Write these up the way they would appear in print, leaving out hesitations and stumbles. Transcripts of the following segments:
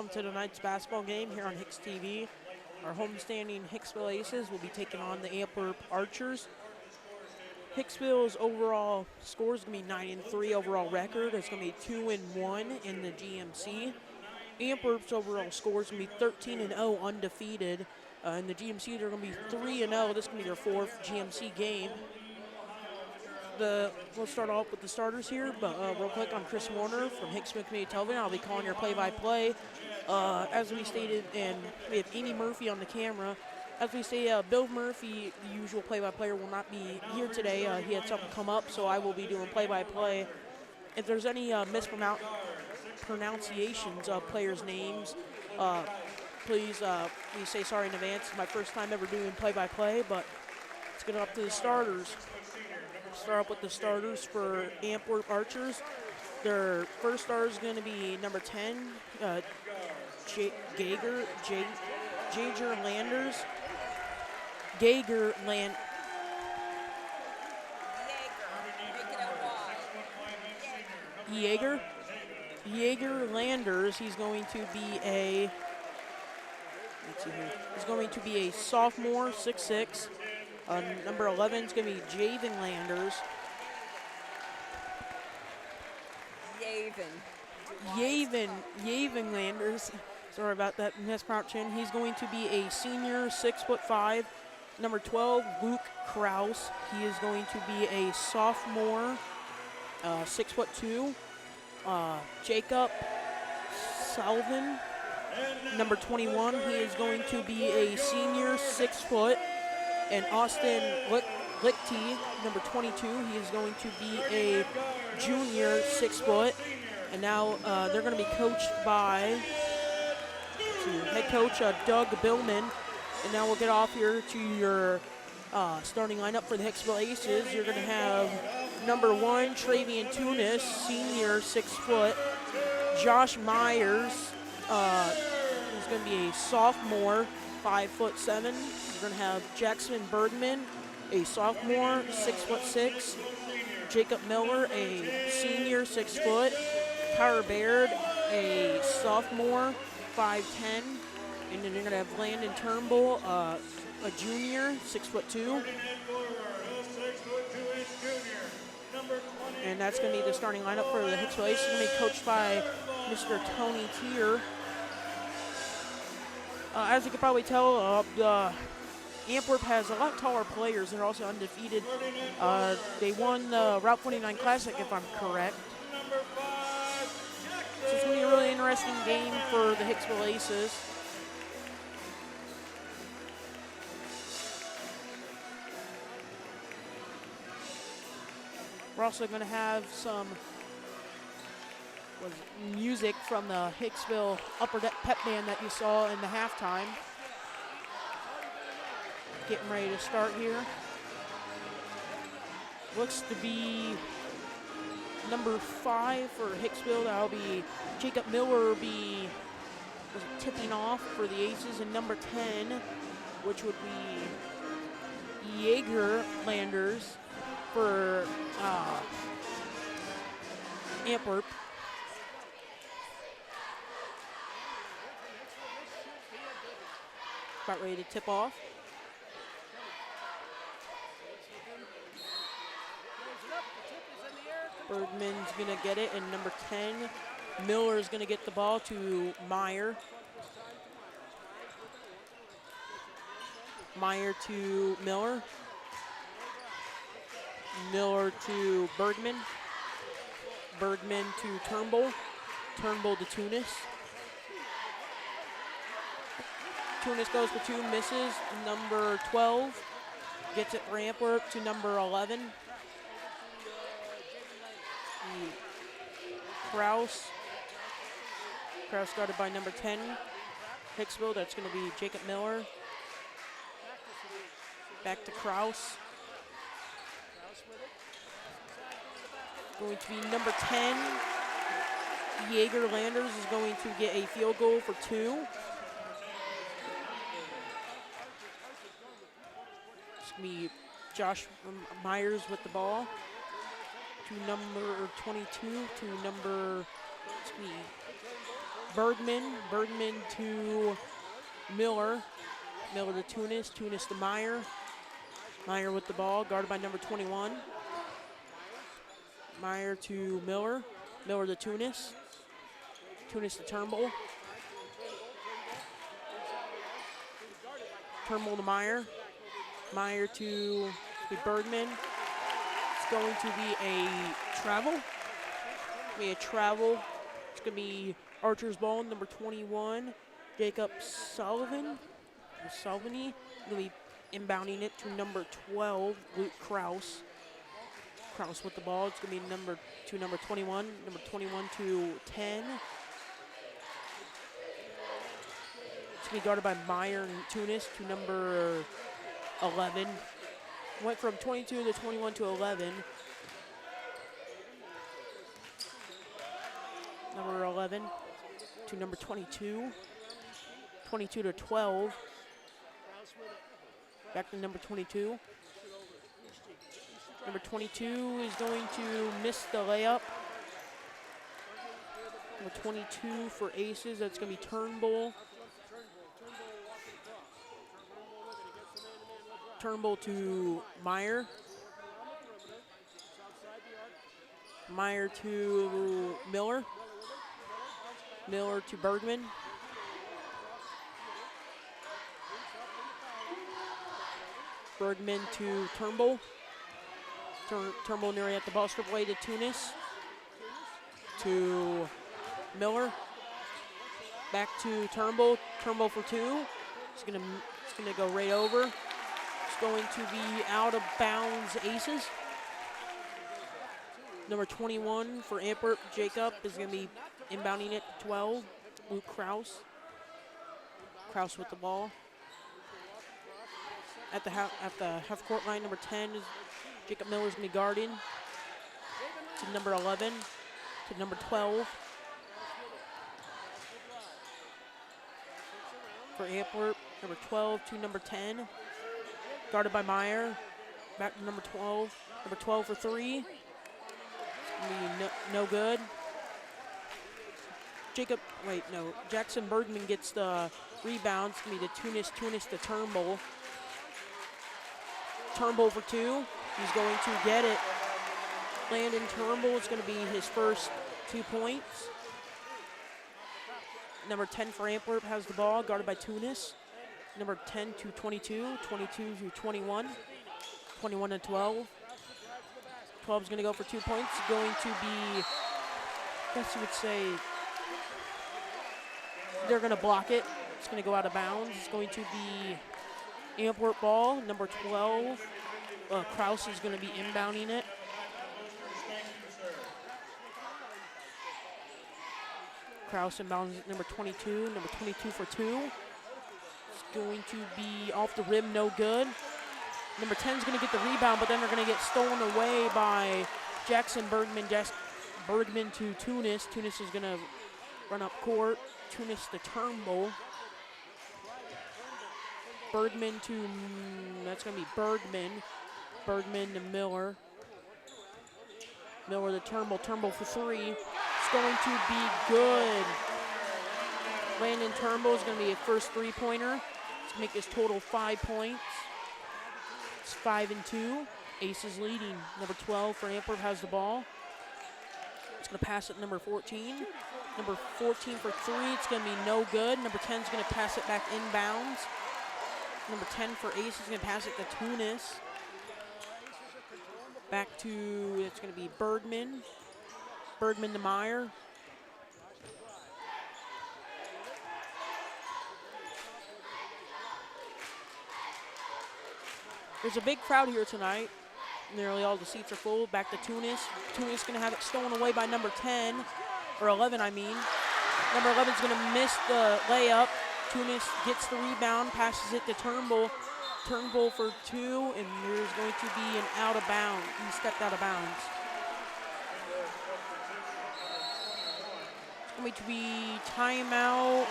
welcome to tonight's basketball game here on HIX-TV. Our homestanding Hicksville Aces will be taking on the Antwerp Archers. Hicksville's overall score is going to be 9-3 overall record. It's going to be 2-1 in the GMC. Antwerp's overall score is going to be 13-0 undefeated. In the GMC, they're going to be 3-0. This is going to be their fourth GMC game. We'll start off with the starters here, but real quick, I'm Chris Warner from Hicksville Community Television. I'll be calling your play-by-play. As we stated, and we have Amy Murphy on the camera. As we say, Bill Murphy, the usual play-by-player, will not be here today. He had something come up, so I will be doing play-by-play. If there's any mispronunciations of players' names, please say sorry in advance. It's my first time ever doing play-by-play, but let's get up to the starters. Start up with the starters for Antwerp Archers. Their first starter is going to be number 10, Jaeger Landers. Jaeger Landers. He's going to be a. Let's see here. He's going to be a sophomore, 6'6". Number 11 is going to be Javen Landers. Javen Landers. Sorry about that mispronunciation. He's going to be a senior, 6'5". Number 12, Luke Kraus. He is going to be a sophomore, 6'2". Jacob Salvin. Number 21, he is going to be a senior, 6 foot. And Austin Lichty, number 22, he is going to be a junior, 6 foot. And now they're going to be coached by head coach Doug Billman. And now we'll get off here to your starting lineup for the Hicksville Aces. You're going to have number 1, Travian Tunis, senior, 6 foot. Josh Myers, who's going to be a sophomore, 5'7". We're going to have Jackson Bergman, a sophomore, 6'6". Jacob Miller, a senior, 6 foot. Tyler Baird, a sophomore, 5'10". And then you're going to have Landon Turnbull, a junior, 6'2". And that's going to be the starting lineup for the Hicksville Aces. It's going to be coached by Mr. Tony Tier. As you can probably tell, Antwerp has a lot taller players. They're also undefeated. They won the Route 49 Classic, if I'm correct. So it's going to be a really interesting game for the Hicksville Aces. We're also going to have some music from the Hicksville Upper Deck Pep Band that you saw in the halftime. Getting ready to start here. Looks to be number 5 for Hicksville. That'll be Jacob Miller be tipping off for the Aces, and number 10, which would be Jaeger Landers for Antwerp. About ready to tip off. Bergman's going to get it, and number 10, Miller, is going to get the ball to Meyer. Meyer to Miller. Miller to Bergman. Bergman to Turnbull. Turnbull to Tunis. Tunis goes for 2, misses. Number 12 gets it for Antwerp to number 11. Kraus guarded by number 10, Hicksville. That's going to be Jacob Miller. Back to Kraus. Going to be number 10, Jaeger Landers is going to get a field goal for 2. It's going to be Josh Myers with the ball. To number 22, to number Bergman. Bergman to Miller. Miller to Tunis. Tunis to Meyer. Meyer with the ball, guarded by number 21. Meyer to Miller. Miller to Tunis. Tunis to Turnbull. Turnbull to Meyer. Meyer to Bergman. It's going to be a travel. It's going to be Archer's ball, number 21. Jacob Salvini. Going to be inbounding it to number 12, Luke Kraus. Kraus with the ball. It's going to be number 21. Number 21 to 10. It's going to be guarded by Meyer and Tunis to number 11. Went from 22 to 21 to 11. Number 11 to number 22. 22 to 12. Back to number 22. Number 22 is going to miss the layup. Number 22 for aces, that's going to be Turnbull. Turnbull to Meyer. Meyer to Miller. Miller to Bergman. Bergman to Turnbull. Turnbull nearly at the ball strip away to Tunis. To Miller. Back to Turnbull. Turnbull for two. It's gonna go right over. It's going to be out of bounds aces. Number 21 for Antwerp, Jacob, is gonna be inbounding it to 12. Luke Kraus. Kraus with the ball. At the half court line, number 10 is Jacob Miller's going to be guarding. To number 11, to number 12. For Antwerp, number 12 to number 10. Guarded by Meyer. Back to number 12. Number 12 for three. It's going to be no good. Jackson Bergman gets the rebound. It's going to be to Tunis to Turnbull. Turnbull for two. He's going to get it. Landon Turnbull is going to be his first 2 points. Number 10 for Antwerp has the ball, guarded by Tunis. Number 10 to 22, 22 to 21, 21 to 12. 12 is going to go for 2 points. Going to be, I guess you would say, they're going to block it. It's going to go out of bounds. It's going to be Antwerp ball, number 12. Kraus is going to be inbounding it. Kraus inbounds number 22. Number 22 for two. It's going to be off the rim, no good. Number 10 is going to get the rebound, but then they're going to get stolen away by Jackson Bergman. Bergman to Tunis. Tunis is going to run up court. Tunis to Turnbull. Bergman to, that's going to be Bergman. Bergman to Miller. Miller to Turnbull. Turnbull for three. It's going to be good. Landon Turnbull is going to be a first three-pointer. It's going to make his total 5 points. It's 5 and 2. Aces leading. Number 12 for Antwerp has the ball. It's going to pass it number 14. Number 14 for three. It's going to be no good. Number 10 is going to pass it back inbounds. Number 10 for Ace is going to pass it to Tunis. Back to, it's going to be Bergman. Bergman to Meyer. There's a big crowd here tonight. Nearly all the seats are full. Back to Tunis. Tunis is going to have it stolen away by number 10, or 11, I mean. Number 11 is going to miss the layup. Tunis gets the rebound, passes it to Turnbull. Turnbull for two, and there's going to be an out of bounds. He stepped out of bounds. It's going to be timeout.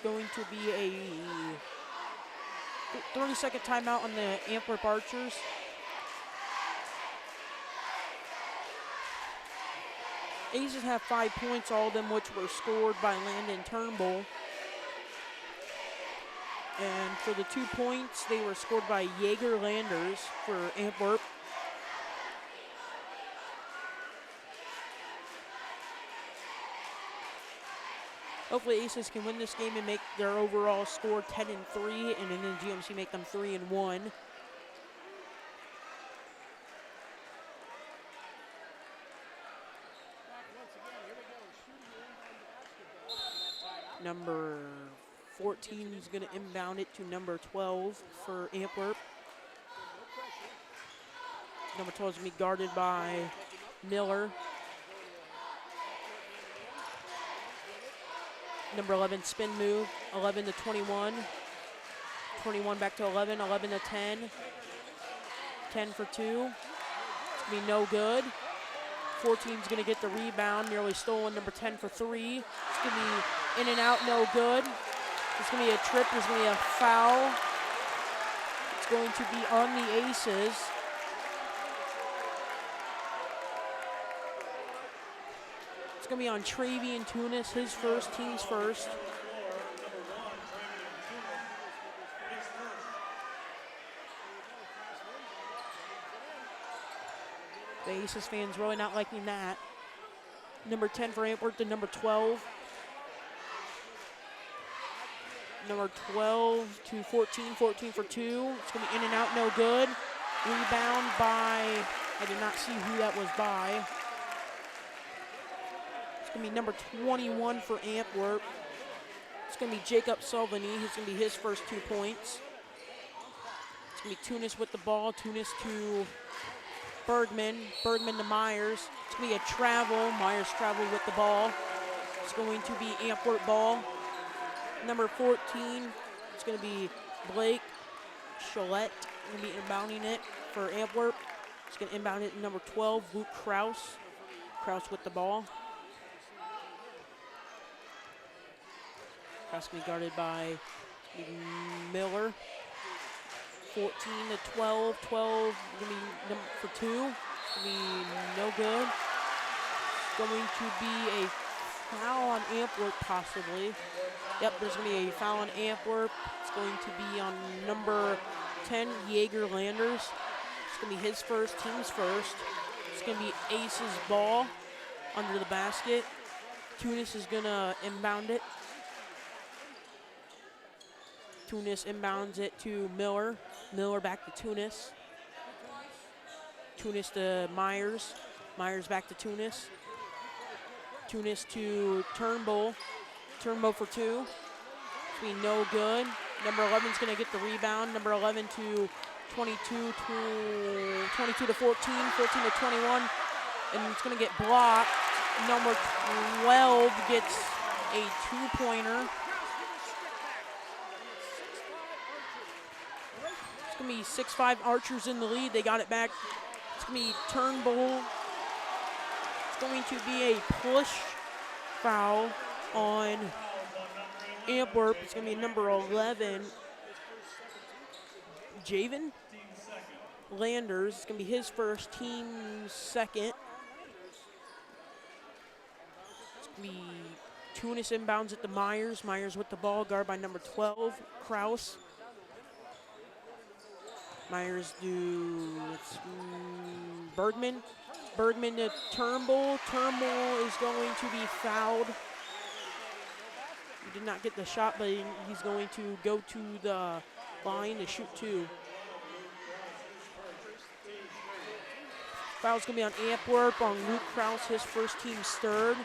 Going to be a 30-second timeout on the Antwerp Archers. Aces have 5 points, all of them which were scored by Landon Turnbull. And for the 2 points, they were scored by Jaeger Landers for Antwerp. Hopefully Aces can win this game and make their overall score 10-3, and then the GMC make them 3-1. Number 14 is going to inbound it to number 12 for Antwerp. Number 12 is going to be guarded by Miller. Number 11, spin move, 11 to 21. 21 back to 11, 11 to 10. 10 for 2. It's going to be no good. 14's going to get the rebound, nearly stolen. Number 10 for 3. It's going to be in and out, no good. It's going to be a trip, there's going to be a foul. It's going to be on the Aces. It's going to be on Travian Tunis, his first, team's first. The Aces fans really not liking that. Number 10 for Antwerp to number 12. Number 12 to 14, 14 for 2. It's going to be in and out, no good. Rebound by, I did not see who that was by. It's going to be number 21 for Antwerp. It's going to be Jacob Salvini. It's going to be his first 2 points. It's going to be Tunis with the ball. Tunis to Bergman. Bergman to Myers. It's going to be a travel. Myers traveled with the ball. It's going to be Antwerp ball. Number 14, it's going to be Blake Chalette. Going to be inbounding it for Antwerp. It's going to inbound it number 12, Luke Kraus. Kraus with the ball. Kraus going to be guarded by Miller. 14 to 12. 12 going to be for 2. It's going to be no good. It's going to be a foul on Antwerp possibly. Yep, there's going to be a foul on Antwerp. It's going to be on number 10, Jaeger Landers. It's going to be his first, team's first. It's going to be Ace's ball under the basket. Tunis is going to inbound it. Tunis inbounds it to Miller. Miller back to Tunis. Tunis to Myers. Myers back to Tunis. Tunis to Turnbull. Turnbull for 2. It's going to be no good. Number 11 is going to get the rebound. Number 11 to 22 to 14, 14 to 21. And it's going to get blocked. Number 12 gets a 2-pointer. It's going to be 6'5" Archers in the lead. They got it back. It's going to be Turnbull. It's going to be a push foul on Antwerp. It's going to be number 11, Javen Landers. It's going to be his first, team's second. It's going to be Tunis inbounds it to Myers. Myers with the ball, guard by number 12, Kraus. Myers to Bergman. Bergman to Turnbull. Turnbull is going to be fouled. He did not get the shot, but he's going to go to the line to shoot 2. Foul's going to be on Antwerp, on Luke Kraus, his first, team's third.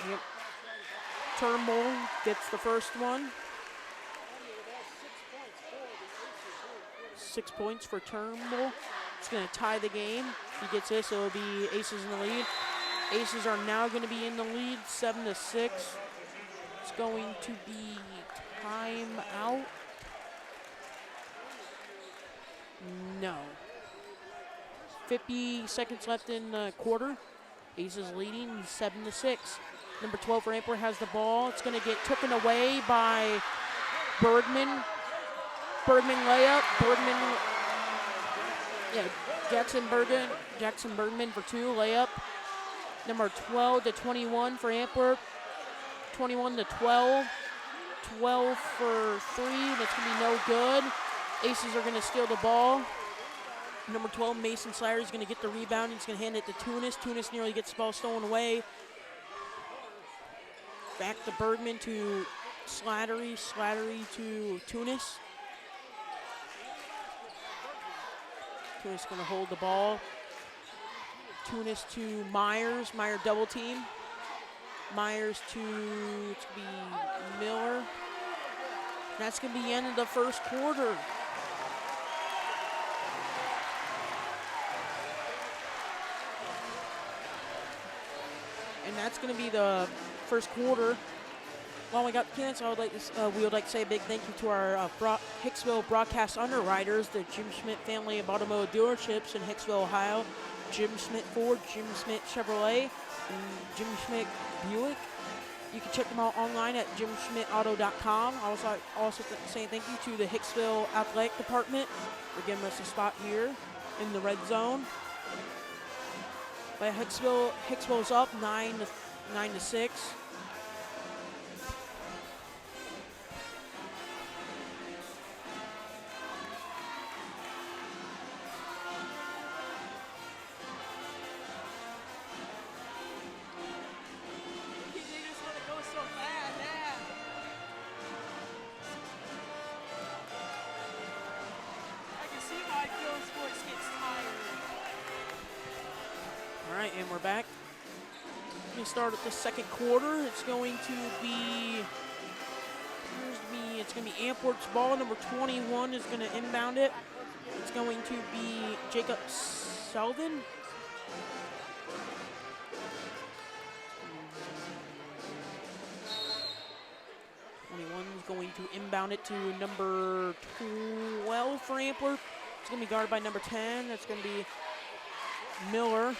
Yep. Turnbull gets the first one. 6 points for Turnbull. It's going to tie the game. If he gets this, it'll be Aces in the lead. Aces are now going to be in the lead, 7-6. It's going to be timeout. No. 50 seconds left in the quarter. Aces leading 7-6. Number 12 for Antwerp has the ball. It's going to get taken away by Bergman. Bergman layup. Jackson Bergman for 2, layup. Number 12 to 21 for Antwerp. 21 to 12. 12 for 3. That's going to be no good. Aces are going to steal the ball. Number 12, Mason Slattery, is going to get the rebound. He's going to hand it to Tunis. Tunis nearly gets the ball stolen away. Back to Bergman to Slattery. Slattery to Tunis. Tunis going to hold the ball. Tunis to Myers. Meyer double team. Myers to, it's going to be Miller. That's going to be the end of the first quarter. And that's going to be the first quarter. While we got the chance, we would like to say a big thank you to our Hicksville broadcast underwriters, the Jim Schmidt family of automotive dealerships in Hicksville, Ohio. Jim Schmidt Ford, Jim Schmidt Chevrolet, and Jim Schmidt Buick. You can check them out online at jimschmidtauto.com. I also say thank you to the Hicksville Athletic Department for giving us a spot here in the red zone. But Hicksville's up 9 to 6. And we're back. We start at the second quarter. It's going to be Antwerp's ball. Number 21 is going to inbound it. It's going to be Jacob Selvin. Is going to inbound it to number 12 for Antwerp. It's going to be guarded by number 10. That's going to be Miller.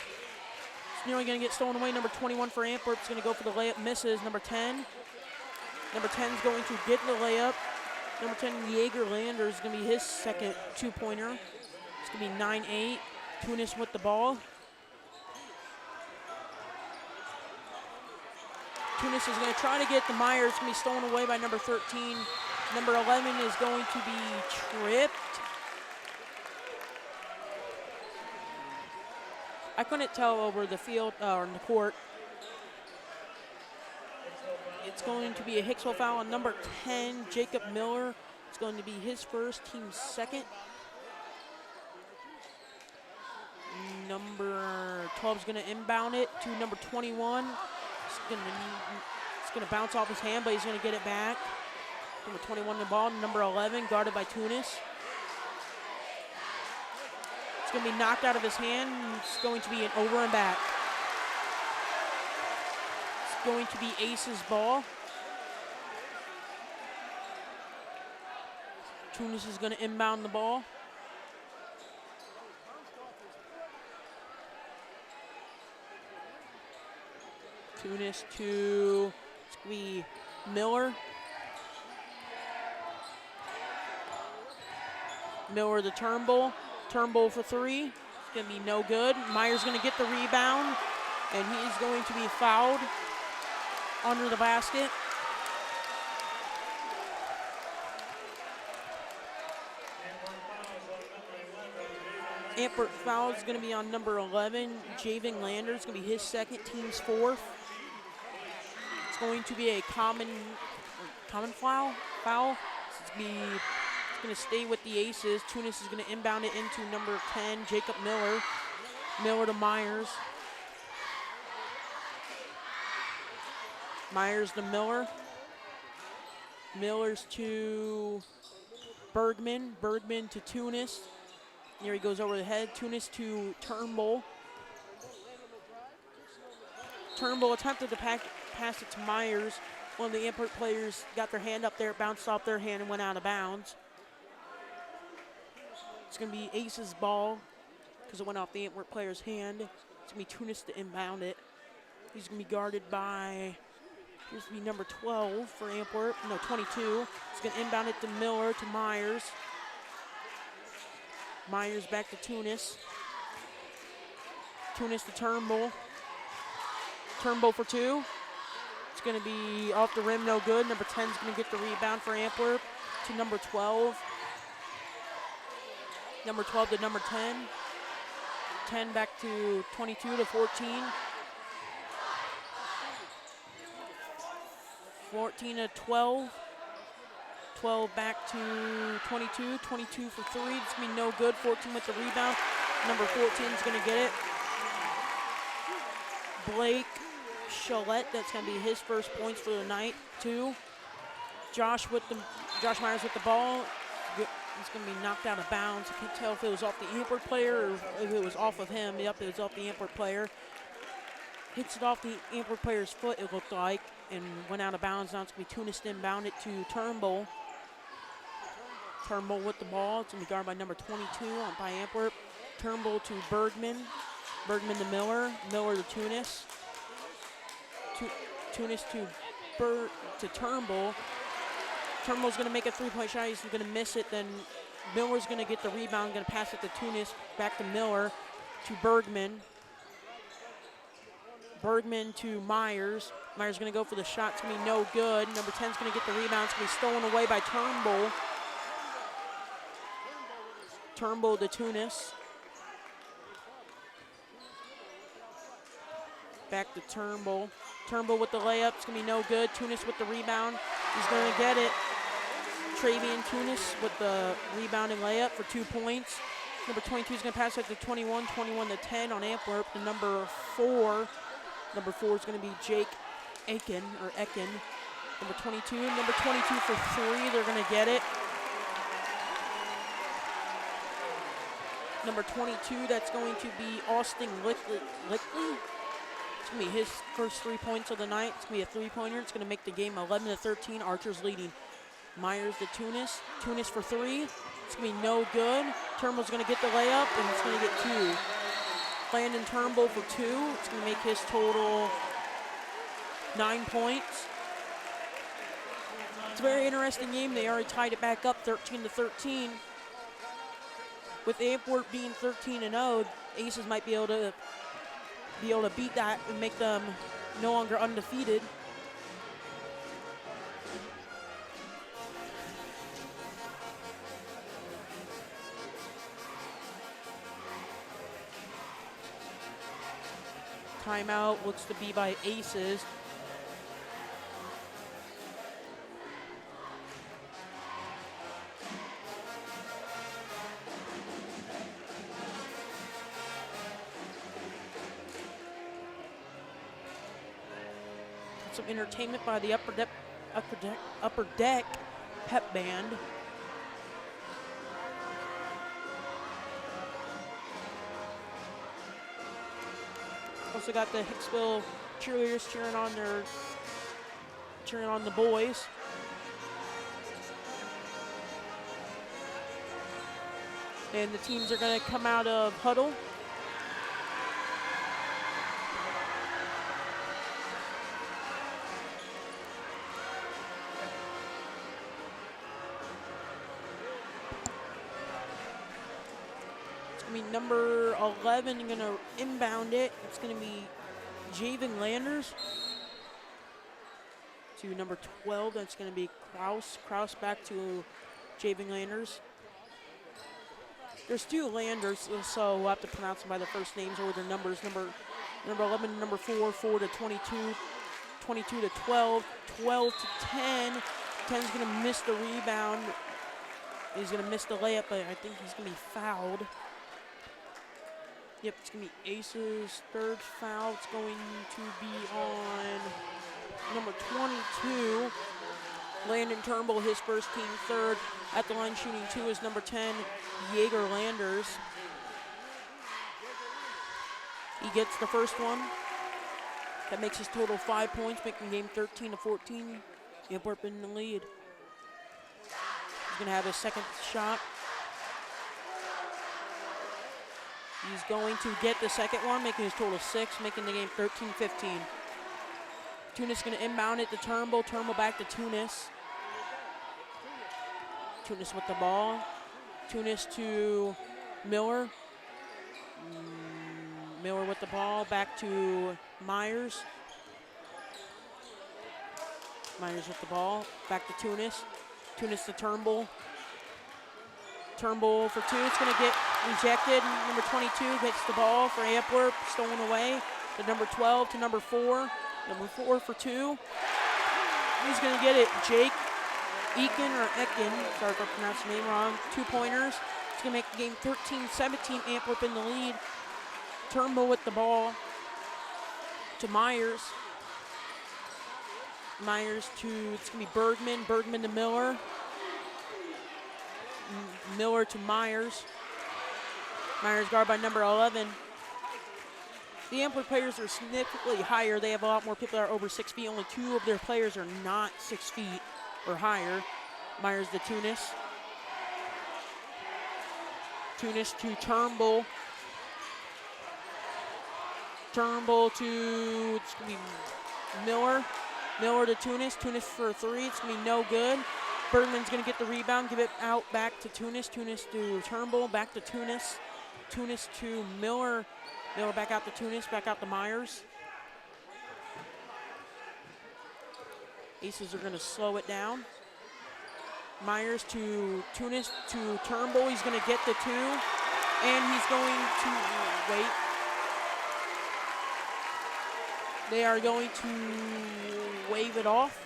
Nearly going to get stolen away. Number 21 for Antwerp is going to go for the layup, misses. Number 10. Number 10 is going to get the layup. Number 10, Jaeger Lander, is going to be his second two-pointer. It's going to be 9-8. Tunis with the ball. Tunis is going to try to get the Myers. It's going to be stolen away by number 13. Number 11 is going to be tripped. I couldn't tell over the field or in the court. It's going to be a Hicksville foul on number 10, Jacob Miller. It's going to be his first, team's second. Number 12 is going to inbound it to number 21. It's going to bounce off his hand, but he's going to get it back. Number 21 the ball. Number 11 guarded by Tunis. Going to be knocked out of his hand. It's going to be an over and back. It's going to be Ace's ball. Tunis is going to inbound the ball. Tunis to, it's going to be Miller. Miller the Turnbull. Turnbull for 3. It's going to be no good. Meyer's going to get the rebound, and he is going to be fouled under the basket. Antwerp foul is going to be on number 11, Javen Lander. It's going to be his second, team's fourth. It's going to be a common foul. It's going to stay with the Aces. Tunis is going to inbound it into number 10, Jacob Miller. Miller to Myers. Myers to Miller. Miller's to Bergman. Bergman to Tunis. Here he goes over the head. Tunis to Turnbull. Turnbull attempted to pass it to Myers. One of the Antwerp players got their hand up there, bounced off their hand and went out of bounds. It's going to be Ace's ball because it went off the Antwerp player's hand. It's going to be Tunis to inbound it. He's going to be guarded by Here's to be number 12 for Antwerp. No, 22. It's going to inbound it to Miller, to Myers. Myers back to Tunis. Tunis to Turnbull. Turnbull for 2. It's going to be off the rim, no good. Number 10 is going to get the rebound for Antwerp to number 12. Number 12 to number 10. 10 back to 22 to 14. 14 to 12. 12 back to 22. 22 for 3. It's going to be no good. 14 with the rebound. Number 14 is going to get it. Blake Chalette, that's going to be his first points for the night, 2. Josh Myers with the ball. It's going to be knocked out of bounds. I can't tell if it was off the Antwerp player or if it was off of him. Yep, it was off the Antwerp player. Hits it off the Antwerp player's foot, it looked like, and went out of bounds. Now it's going to be Tunis inbound it to Turnbull. Turnbull with the ball. It's going to be guarded by number 22 by Antwerp. Turnbull to Bergman. Bergman to Miller. Miller to Tunis. Tunis to Turnbull. Turnbull's going to make a 3-point shot. He's going to miss it. Then Miller's going to get the rebound. Going to pass it to Tunis. Back to Miller. To Bergman. Bergman to Myers. Myers going to go for the shot. It's going to be no good. Number 10's going to get the rebound. It's going to be stolen away by Turnbull. Turnbull to Tunis. Back to Turnbull. Turnbull with the layup. It's going to be no good. Tunis with the rebound. He's going to get it. Travian Tunis with the rebounding layup for 2 points. Number 22 is going to pass it to 21. 21 to 10 on Antwerp. The number 4. Number 4 is going to be Jake Ekin. Number 22. Number 22 for 3. They're going to get it. Number 22, that's going to be Austin Lickley. It's going to be his first 3 points of the night. It's going to be a 3-pointer. It's going to make the game 11 to 13. Archers leading. Myers to Tunis. Tunis for 3. It's going to be no good. Turnbull's going to get the layup, and it's going to get 2. Landon Turnbull for 2. It's going to make his total 9 points. It's a very interesting game. They already tied it back up 13 to 13. With Antwerp being 13-0, Aces might be able to beat that and make them no longer undefeated. Timeout looks to be by Aces. Some entertainment by the Upper Deck pep band. Also got the Hicksville cheerleaders cheering on the boys. And the teams are going to come out of huddle. Number 11 going to inbound it. It's going to be Javen Landers. To number 12, that's going to be Kraus. Kraus back to Javen Landers. There's 2 Landers, so we'll have to pronounce them by their first names or their numbers. Number 11 to number 4, 4 to 22, 22 to 12, 12 to 10. 10's going to miss the rebound. He's going to miss the layup, but I think he's going to be fouled. Yep, it's going to be Aces' 3rd foul. It's going to be on number 22, Landon Turnbull, his first team 3rd. At the line shooting 2 is number 10, Jaeger Landers. He gets the first one. That makes his total 5 points, making the game 13 to 14. Antwerp in the lead. He's going to have his second shot. He's going to get the second one, making his total 6, making the game 13-15. Tunis going to inbound it to Turnbull. Turnbull back to Tunis. Tunis with the ball. Tunis to Miller. Miller with the ball. Back to Myers. Myers with the ball. Back to Tunis. Tunis to Turnbull. Turnbull for two. It's going to get rejected. Number 22 gets the ball for Antwerp. Stolen away. To number 12 to number 4. Number 4 for two. He's going to get it. Jake Eakin or Ekin. Sorry if I pronounced the name wrong. 2-pointers. It's going to make the game 13-17. Antwerp in the lead. Turnbull with the ball to Myers. Myers to, it's going to be Bergman. Bergman to Miller. Miller to Myers. Myers guarded by number 11. The Antwerp players are significantly higher. They have a lot more people that are over 6 feet. Only 2 of their players are not 6 feet or higher. Myers to Tunis. Tunis to Turnbull. Turnbull to, it's going to be Miller. Miller to Tunis. Tunis for a 3. It's going to be no good. Bergman's going to get the rebound, give it out back to Tunis. Tunis to Turnbull, back to Tunis. Tunis to Miller. Miller back out to Tunis, back out to Myers. Aces are going to slow it down. Myers to Tunis to Turnbull. He's going to get the 2, and he's going to wait. They are going to wave it off.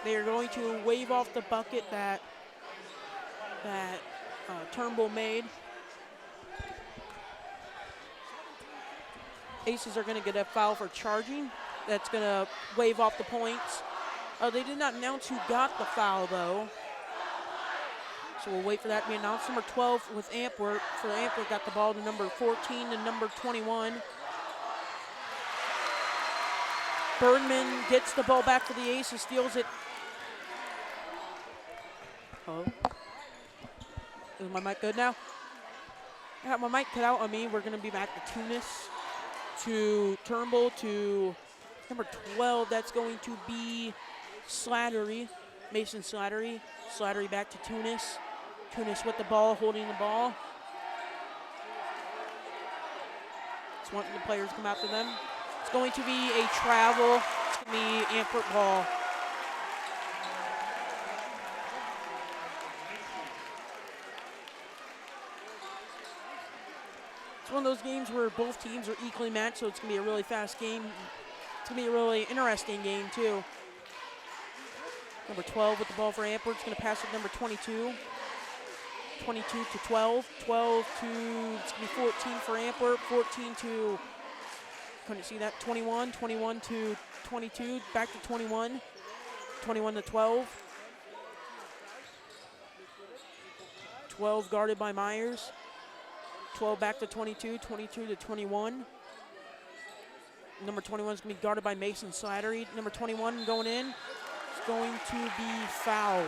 They are going to wave off the bucket that Turnbull made. Aces are going to get a foul for charging. That's going to wave off the points. They did not announce who got the foul, though. So we'll wait for that to be announced. Number 12 with Antwerp. For Antwerp, got the ball to number 14 and number 21. Bergman gets the ball back to the Aces, steals it. Oh. Is my mic good now? I got my mic cut out on me. We're going to be back to Tunis, to Turnbull, to number 12. That's going to be Slattery, Mason Slattery. Slattery back to Tunis. Tunis with the ball, holding the ball. Just wanting the players to come after them. It's going to be a travel. It's going to be Antwerp ball. It's one of those games where both teams are equally matched, so it's going to be a really fast game. It's going to be a really interesting game, too. Number 12 with the ball for Antwerp. It's going to pass with number 22. 22 to 12. 12 to, it's going to be 14 for Antwerp. 14 to, couldn't see that, 21. 21 to 22. Back to 21. 21 to 12. 12 guarded by Myers. 12 back to 22, 22 to 21. Number 21 is going to be guarded by Mason Slattery. Number 21 going in. It's going to be fouled.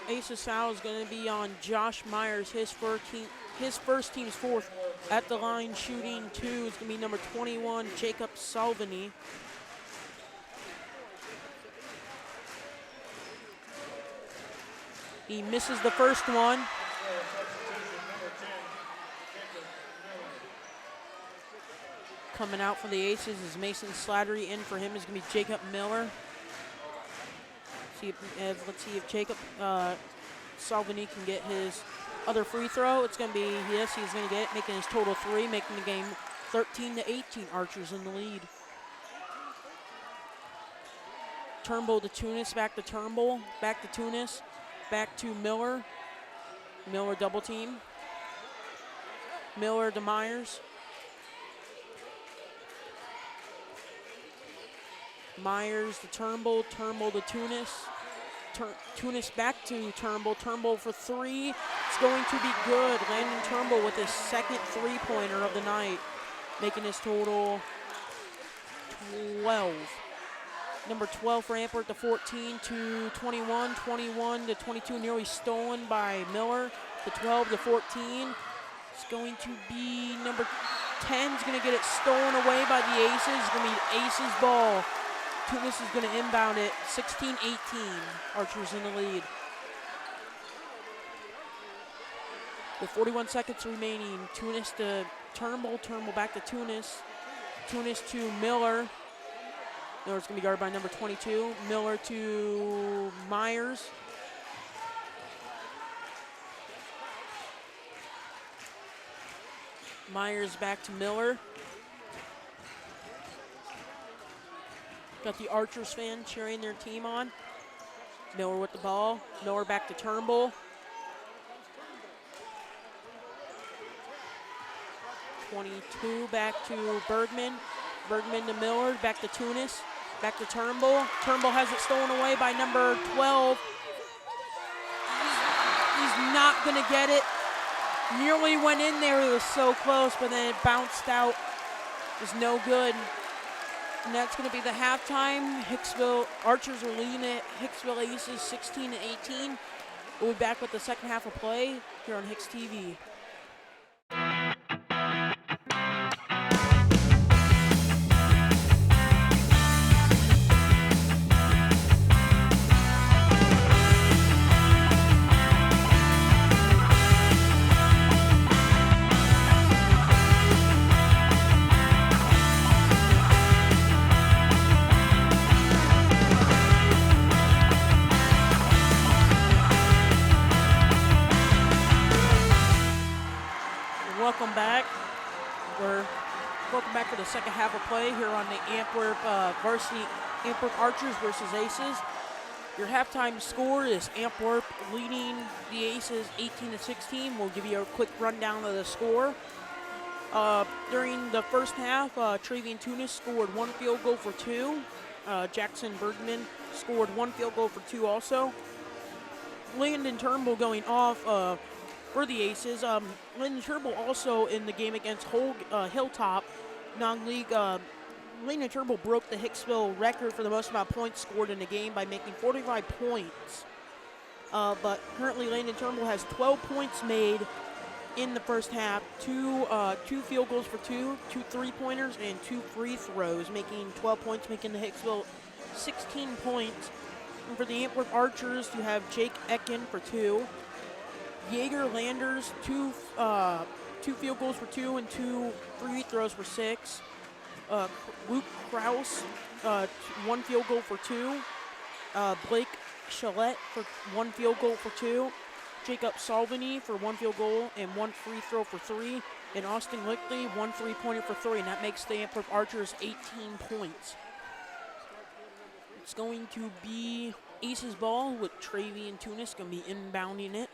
Aces foul is going to be on Josh Myers, his first team's 4th. At the line shooting 2 is going to be number 21, Jacob Salvini. He misses the first one. Coming out for the Aces is Mason Slattery. In for him is going to be Jacob Miller. Let's see if Jacob Salvini can get his other free throw. It's going to be, yes, he's going to get it, making his total 3, making the game 13 to 18. Archers in the lead. Turnbull to Tunis, back to Turnbull, back to Tunis. Back to Miller. Miller double team. Miller to Myers. Myers to Turnbull. Turnbull to Tunis. Tunis back to Turnbull. Turnbull for 3. It's going to be good. Landon Turnbull with his second 3-pointer of the night, making his total 12. Number 12 for Antwerp, the 14 to 21, 21 to 22, nearly stolen by Miller. The 12 to 14. It's going to be number 10 is going to get it stolen away by the Aces. It's going to be Aces ball. Tunis is going to inbound it, 16-18. Archers in the lead. With 41 seconds remaining, Tunis to Turnbull, Turnbull back to Tunis. Tunis to Miller. Miller's going to be guarded by number 22. Miller to Myers. Myers back to Miller. Got the Archers fan cheering their team on. Miller with the ball. Miller back to Turnbull. 22 back to Bergman. Bergman to Miller. Back to Tunis. Back to Turnbull. Turnbull has it stolen away by number 12. He's not going to get it. Nearly went in there. It was so close, but then it bounced out. It was no good. And that's going to be the halftime. Hicksville Archers are leading it. Hicksville Aces 16-18. We'll be back with the second half of play here on HIX-TV. Welcome back. Welcome back to the second half of play here on the Antwerp Varsity Antwerp Archers versus Aces. Your halftime score is Antwerp leading the Aces 18-16. We'll give you a quick rundown of the score. During the first half, Travian Tunis scored 1 field goal for 2. Jackson Bergman scored 1 field goal for 2 also. Landon Turnbull going off for the Aces. Landon Turnbull also in the game against Hilltop non-league. Landon Turnbull broke the Hicksville record for the most amount of points scored in a game by making 45 points. But currently Landon Turnbull has 12 points made in the first half, two field goals for 2, 2 3-pointers, and 2 free throws, making 12 points, making the Hicksville 16 points. And for the Antwerp Archers, you have Jake Ecken for 2. Jaeger Landers, 2 field goals for 2 and 2 free throws for 6. Luke Kraus, 1 field goal for 2. Blake Chalette for 1 field goal for 2. Jacob Salvini for 1 field goal and 1 free throw for 3. And Austin Lickley, 1 3-pointer for 3. And that makes the Antwerp Archers 18 points. It's going to be Aces ball with Travian Tunis going to be inbounding it.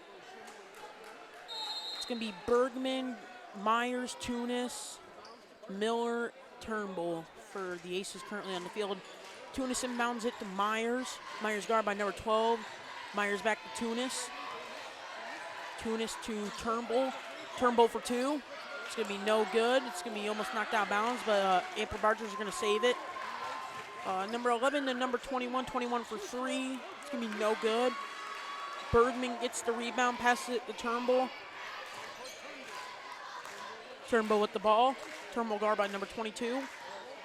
It's going to be Bergman, Myers, Tunis, Miller, Turnbull for the Aces currently on the field. Tunis inbounds it to Myers. Myers guarded by number 12. Myers back to Tunis. Tunis to Turnbull. Turnbull for 2. It's going to be no good. It's going to be almost knocked out of bounds, but Antwerp Archers are going to save it. Number 11 to number 21, 21 for 3. It's going to be no good. Bergman gets the rebound, passes it to Turnbull. Turnbull with the ball. Turnbull guard by number 22.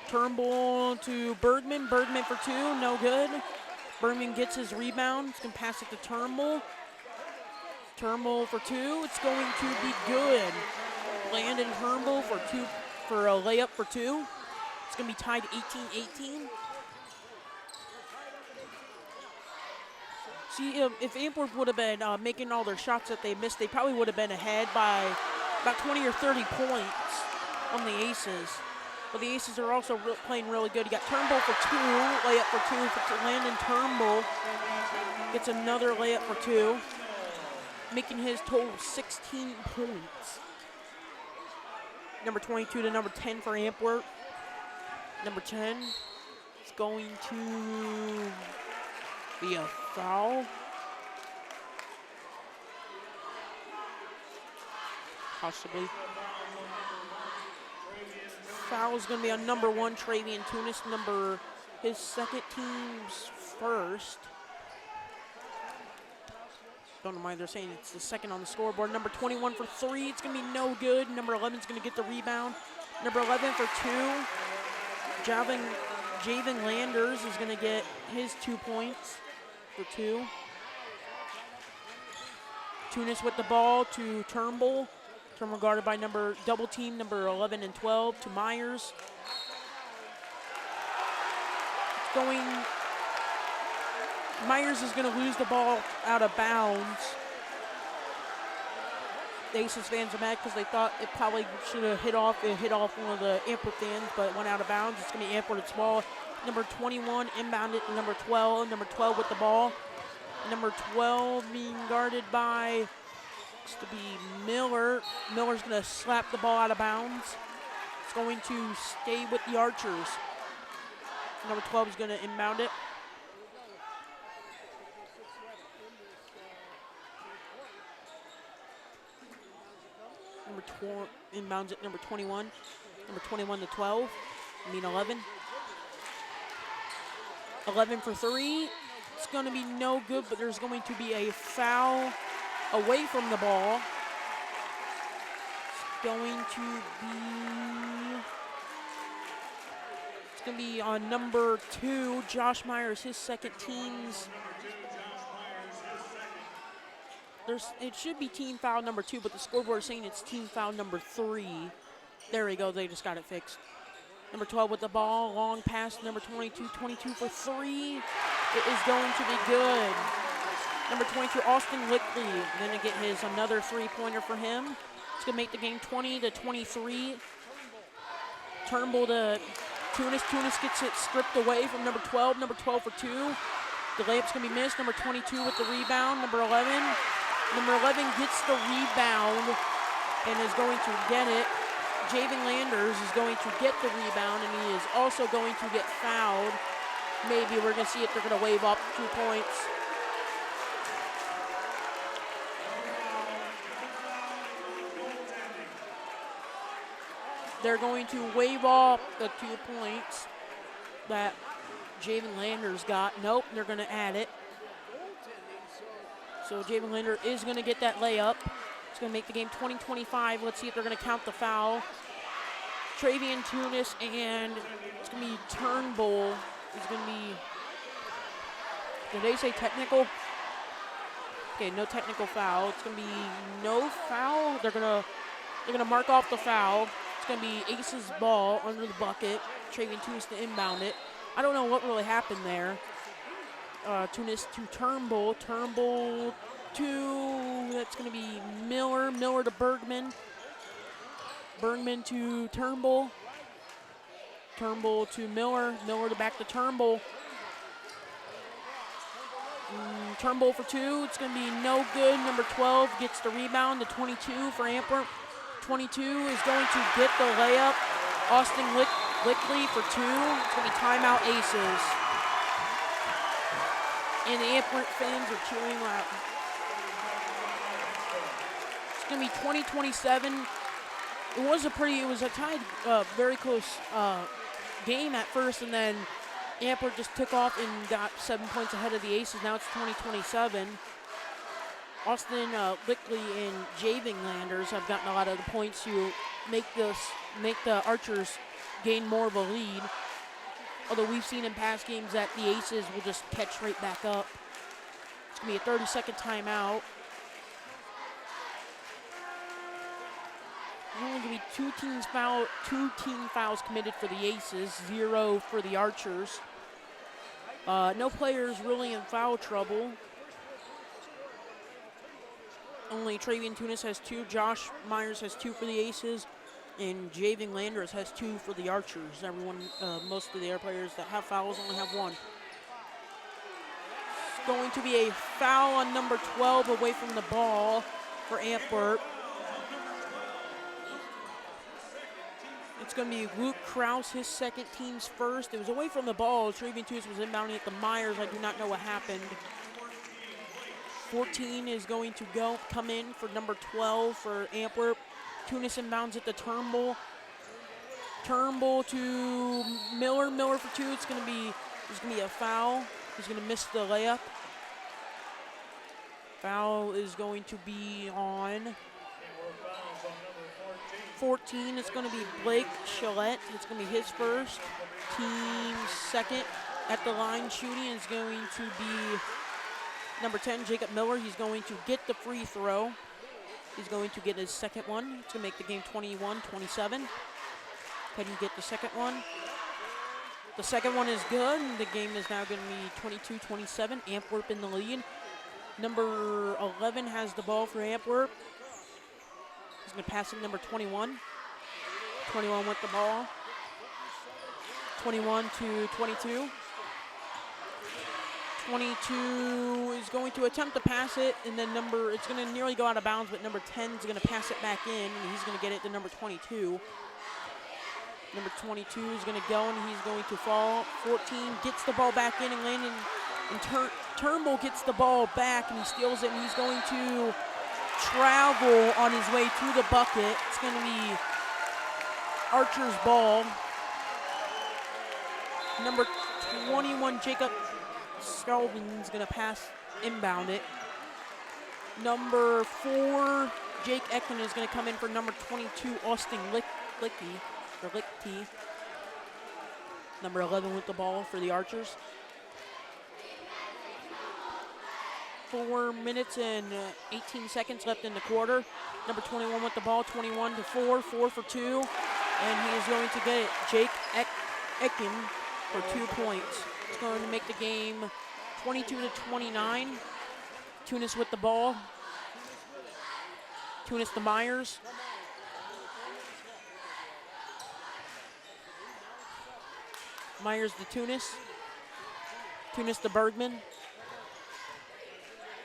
Turnbull to Bergman. Bergman for 2, no good. Bergman gets his rebound. He's going to pass it to Turnbull. Turnbull for 2. It's going to be good. Landon Turnbull for a layup for 2. It's going to be tied 18-18. See, if Antwerp would have been making all their shots that they missed, they probably would have been ahead by about 20 or 30 points on the Aces. But the Aces are also playing really good. You got Turnbull for 2, layup for 2 for Landon Turnbull. Gets another layup for 2, making his total 16 points. Number 22 to number 10 for Antwerp. Number 10 is going to be a foul. Possibly. Foul is going to be on number 1, Travian Tunis. Number his second team's first. Don't know why they're saying it's the second on the scoreboard. Number 21 for 3. It's going to be no good. Number 11 is going to get the rebound. Number 11 for 2. Javen Landers is going to get his 2 points for 2. Tunis with the ball to Turnbull. Turnbull guarded by double team number 11 and 12 to Myers. Myers is going to lose the ball out of bounds. The Aces fans are mad because they thought it probably should have hit off one of the Antwerp fans, but it went out of bounds. It's going to be Antwerp at ball. Number 21 inbounded to number 12. Number 12 with the ball. Number 12 being guarded by, looks to be Miller. Miller's going to slap the ball out of bounds. It's going to stay with the Archers. Number 12 is going to inbound it. Inbounds at number 21. Number 21 to 12. 11. 11 for 3. It's going to be no good, but there's going to be a foul away from the ball. It's going to be on number 2, Josh Myers, his second team's. It should be team foul number 2, but the scoreboard is saying it's team foul number 3. There we go, they just got it fixed. Number 12 with the ball, long pass, number 22, 22 for 3. It is going to be good. Number 22, Austin Lickley, going to get another 3-pointer for him. It's going to make the game 20-23. Turnbull to Tunis. Tunis gets it stripped away from number 12. Number 12 for 2. The layup's going to be missed. Number 22 with the rebound. Number 11. Number 11 gets the rebound and is going to get it. Javen Landers is going to get the rebound, and he is also going to get fouled. Maybe we're going to see if they're going to wave up 2 points. They're going to wave off the 2 points that Javen Landers got. Nope, they're going to add it. So Javen Lander is going to get that layup. It's going to make the game 20-25. Let's see if they're going to count the foul. Travian Tunis, and it's going to be Turnbull. It's going to be, did they say technical? Okay, no technical foul. It's going to be no foul. They're going to mark off the foul. It's going to be Ace's ball under the bucket. Travian Tunis to inbound it. I don't know what really happened there. Tunis to Turnbull. Turnbull to, that's going to be Miller. Miller to Bergman. Bergman to Turnbull. Turnbull to Miller. Miller to back to Turnbull. Turnbull for 2. It's going to be no good. Number 12 gets the rebound. The 22 for Antwerp. 22 is going to get the layup. Austin Lickley for 2. It's going to be timeout Aces. And the Antwerp fans are cheering loud. It's going to be 20-27. It was a tied, very close game at first, and then Antwerp just took off and got 7 points ahead of the Aces. Now it's 20-27. Austin Lickley and Javen Landers have gotten a lot of the points to make the Archers gain more of a lead. Although we've seen in past games that the Aces will just catch right back up. It's going to be a 30-second timeout. There's only going to be 2 team fouls committed for the Aces, 0 for the Archers. No players really in foul trouble. Only Travian Tunis has 2, Josh Myers has 2 for the Aces, and Javen Landers has 2 for the Archers. Most of the other players that have fouls only have 1. It's going to be a foul on number 12 away from the ball for Antwerp. It's going to be Luke Kraus, his second team's first. It was away from the ball. Travian Tunis was inbounding at the Myers. I do not know what happened. 14 is going to come in for number 12 for Antwerp. Tunis inbounds at the Turnbull. Turnbull to Miller. Miller for 2. It's going to be There's going to be a foul. He's going to miss the layup. Foul is going to be on 14. It's going to be Blake Chalette. It's going to be his first. Team second. At the line shooting is going to be number 10, Jacob Miller. He's going to get the free throw. He's going to get his second one. It's going to make the game 21-27. Can you get the second one? The second one is good. The game is now going to be 22-27. Antwerp in the lead. Number 11 has the ball for Antwerp. He's going to pass it number 21. 21 with the ball. 21-22. 22 is going to attempt to pass it, and then it's going to nearly go out of bounds, but number 10 is going to pass it back in, and he's going to get it to number 22. Number 22 is going to go, and he's going to fall. 14 gets the ball back in, and Landon and Turnbull gets the ball back, and he steals it, and he's going to travel on his way to the bucket. It's going to be Archer's ball. Number 21, Jacob Skelvin's going to inbound it. Number 4, Jake Eklund is going to come in for number 22, Austin Lichty. Number 11 with the ball for the Archers. 4 minutes and 18 seconds left in the quarter. Number 21 with the ball, 21-4, 4 for 2. And he is going to get it. Jake Eklund for 2 points. It's going to make the game 22-29. Tunis with the ball. Tunis to Myers. Myers to Tunis. Tunis to Bergman.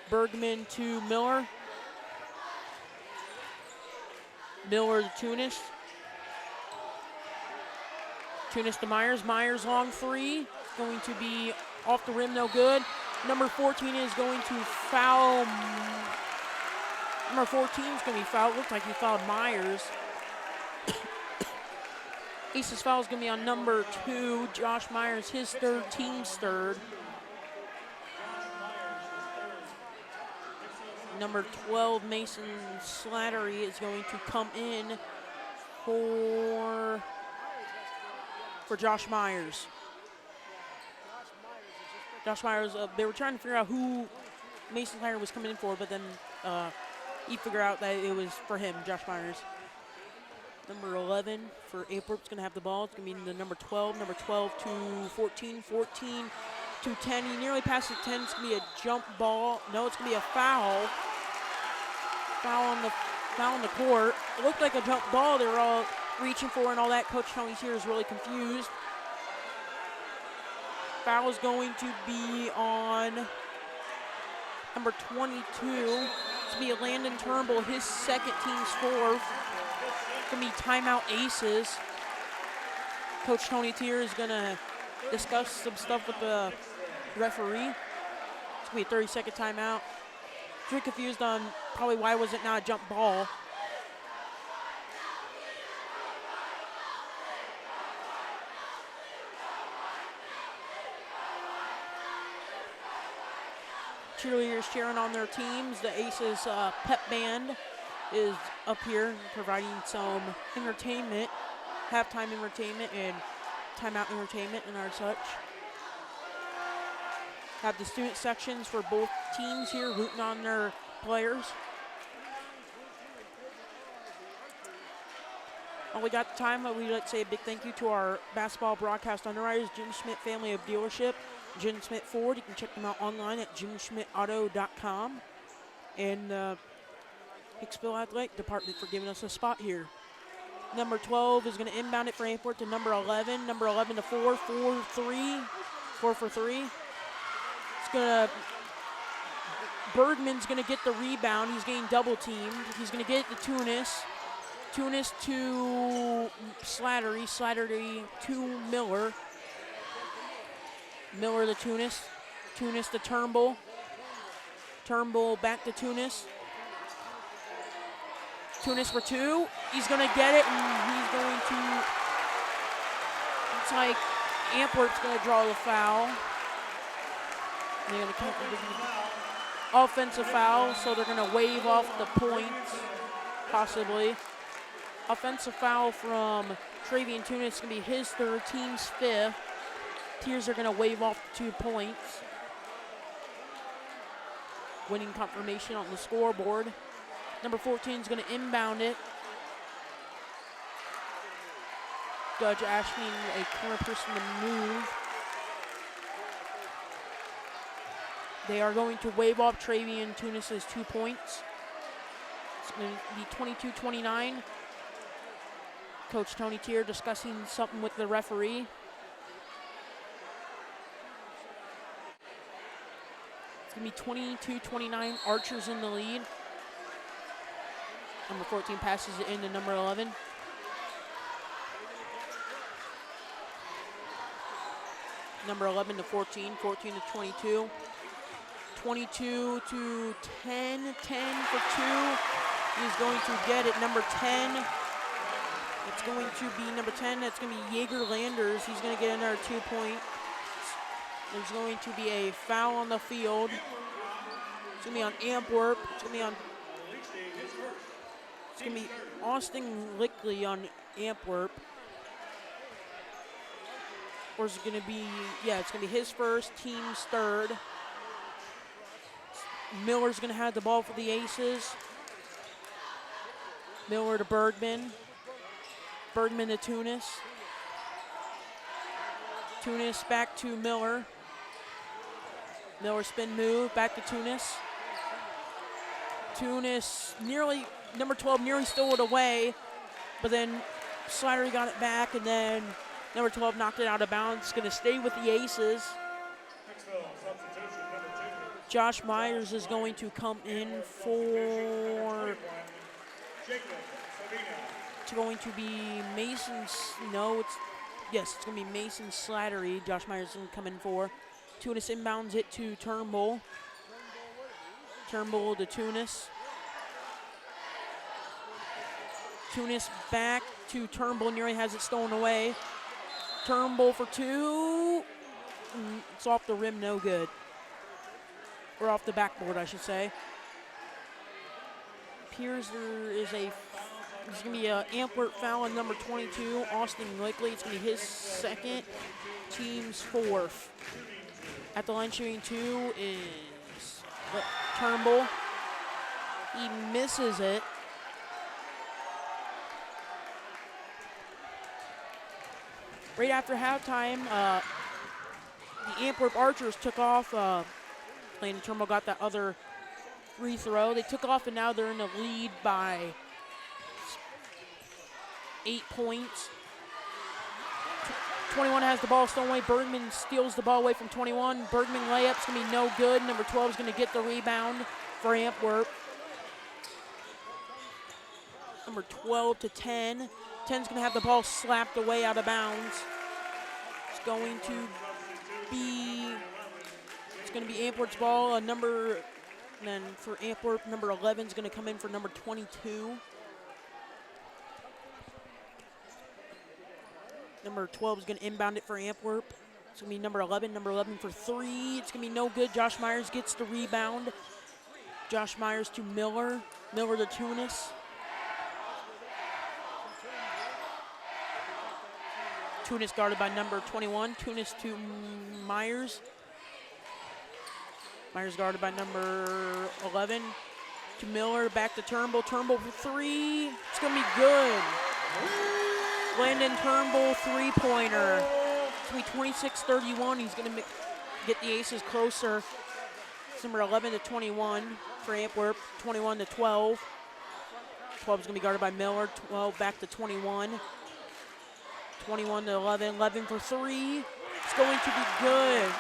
Bergman to Miller. Miller to Tunis. Tunis to Myers. Myers long three. Going to be off the rim, no good. Number 14 is going to foul. Number 14 is going to be fouled. Looks like he fouled Myers. Ace's foul is going to be on number 2, Josh Myers, his third, team's third. Number 12, Mason Slattery, is going to come in for Josh Myers. Josh Myers, they were trying to figure out who Mason Slattery was coming in for, but then he figured out that it was for him, Josh Myers. Number 11 for Antwerp is going to have the ball. It's going to be the number 12 to 14, 14 to 10. He nearly passed it 10. It's going to be a jump ball. No, it's going to be a foul. Foul on the court. It looked like a jump ball they were all reaching for and all that. Coach Tony's here is really confused. Foul is going to be on number 22. It's going to be a Landon Turnbull, his second, team's fourth. It's going to be timeout Aces. Coach Tony Tier is going to discuss some stuff with the referee. It's going to be a 30-second timeout. Pretty confused on probably why was it not a jump ball. Cheerleaders cheering on their teams. The Aces pep band is up here providing some entertainment, halftime entertainment and timeout entertainment and our such. Have the student sections for both teams here rooting on their players. While we got the time, we'd like to say a big thank you to our basketball broadcast underwriters, Jim Schmidt Family of Dealership, Jim Schmidt Ford. You can check them out online at jimschmidtauto.com. And Hicksville Athletic Department for giving us a spot here. Number 12 is going to inbound it for Antwerp to number 11. Number 11 to 4 for 3. It's going to, Bergman's going to get the rebound. He's getting double teamed. He's going to get it to Tunis. Tunis to Slattery. Slattery to Miller. Miller to Tunis. Tunis to Turnbull. Turnbull back to Tunis. Tunis for 2. He's going to get it, and he's going to, it's like Antwerp's going to draw the foul. They're going to keep offensive foul, so they're going to waive off the points, possibly. Offensive foul from Travian Tunis is going to be his third, team's fifth. Tears are going to waive off the 2 points. Winning confirmation on the scoreboard. Number 14 is going to inbound it. Judge asking a corner person to move. They are going to waive off Travian Tunis's 2 points. It's going to be 22-29. Coach Tony Tier discussing something with the referee. It's going to be 22-29. Archer's in the lead. Number 14 passes it into number 11. Number 11 to 14, 14 to 22. 22 to 10, 10 for 2. He's going to get it, number 10. It's going to be number 10, that's going to be Jaeger Landers. He's going to get another 2 points. There's going to be a foul on the field. It's going to be on Antwerp. It's going to be Austin Lickley on Antwerp. Or is it going to be, yeah, it's going to be his first, team's third. Miller's going to have the ball for the Aces. Miller to Bergman. Bergman to Tunis. Tunis back to Miller. Miller spin move, back to Tunis. Tunis nearly, number 12 nearly stole it away, but then Slattery got it back, and then number 12 knocked it out of bounds. It's going to stay with the Aces. Josh Myers is going to come in for, it's going to be yes, it's going to be Mason Slattery. Josh Myers is going to come in for. Tunis inbounds it to Turnbull. Turnbull to Tunis. Tunis back to Turnbull, nearly has it stolen away. Turnbull for 2. It's off the rim, no good. Or off the backboard, I should say. Appears there is there's going to be an Antwerp foul on number 22, Austin Lickley. It's going to be his second, team's fourth. At the line shooting 2 is Turnbull. He misses it. Right after halftime, the Antwerp Archers took off. Landon Turnbull got that other free throw. They took off, and now they're in the lead by 8 points. 21 has the ball stolen away. Bergman steals the ball away from 21. Bergman layup's going to be no good. Number 12 is going to get the rebound for Antwerp. Number 12 to 10. 10's going to have the ball slapped away out of bounds. It's going to be Antwerp's ball. And then for Antwerp, number 11 is going to come in for number 22. Number 12 is going to inbound it for Antwerp. It's going to be number 11. Number 11 for 3. It's going to be no good. Josh Myers gets the rebound. Josh Myers to Miller. Miller to Tunis. Tunis guarded by number 21. Tunis to Myers. Myers guarded by number 11. To Miller, back to Turnbull. Turnbull for 3. It's going to be good. Landon Turnbull three-pointer. It's going to be 26-31. He's going to get the Aces closer. It's number 11 to 21 for Antwerp. 21 to 12. 12 is going to be guarded by Miller. 12 back to 21. 21 to 11. 11 for 3. It's going to be good.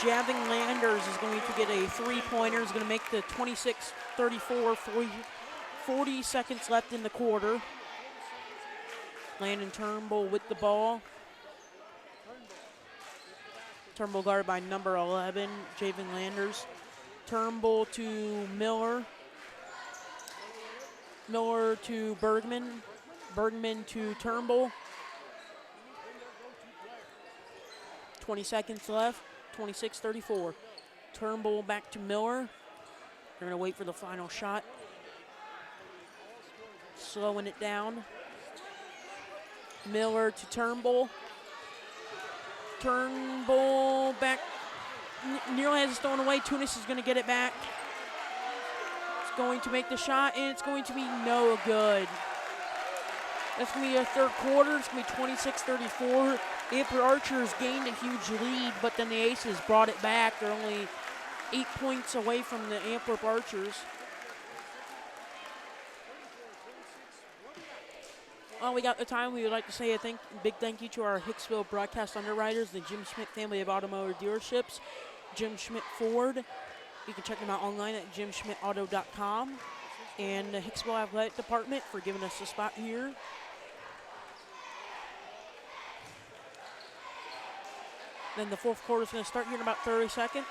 Javin Landers is going to get a three-pointer. He's going to make the 26-34. 40 seconds left in the quarter. Landon Turnbull with the ball. Turnbull guarded by number 11, Javin Landers. Turnbull to Miller. Miller to Bergman. Bergman to Turnbull. 20 seconds left, 26-34. Turnbull back to Miller. They're going to wait for the final shot. Slowing it down. Miller to Turnbull. Turnbull back. Nearly has it stolen away. Tunis is going to get it back. It's going to make the shot, and it's going to be no good. That's going to be a third quarter. It's going to be 26-34. Antwerp Archers gained a huge lead, but then the Aces brought it back. They're only 8 points away from the Antwerp Archers. Well, we got the time. We would like to say a big thank you to our Hicksville broadcast underwriters, the Jim Schmidt family of automotive dealerships, Jim Schmidt Ford. You can check them out online at jimschmidtauto.com. And the Hicksville Athletic Department for giving us a spot here. Then the fourth quarter is going to start here in about 30 seconds.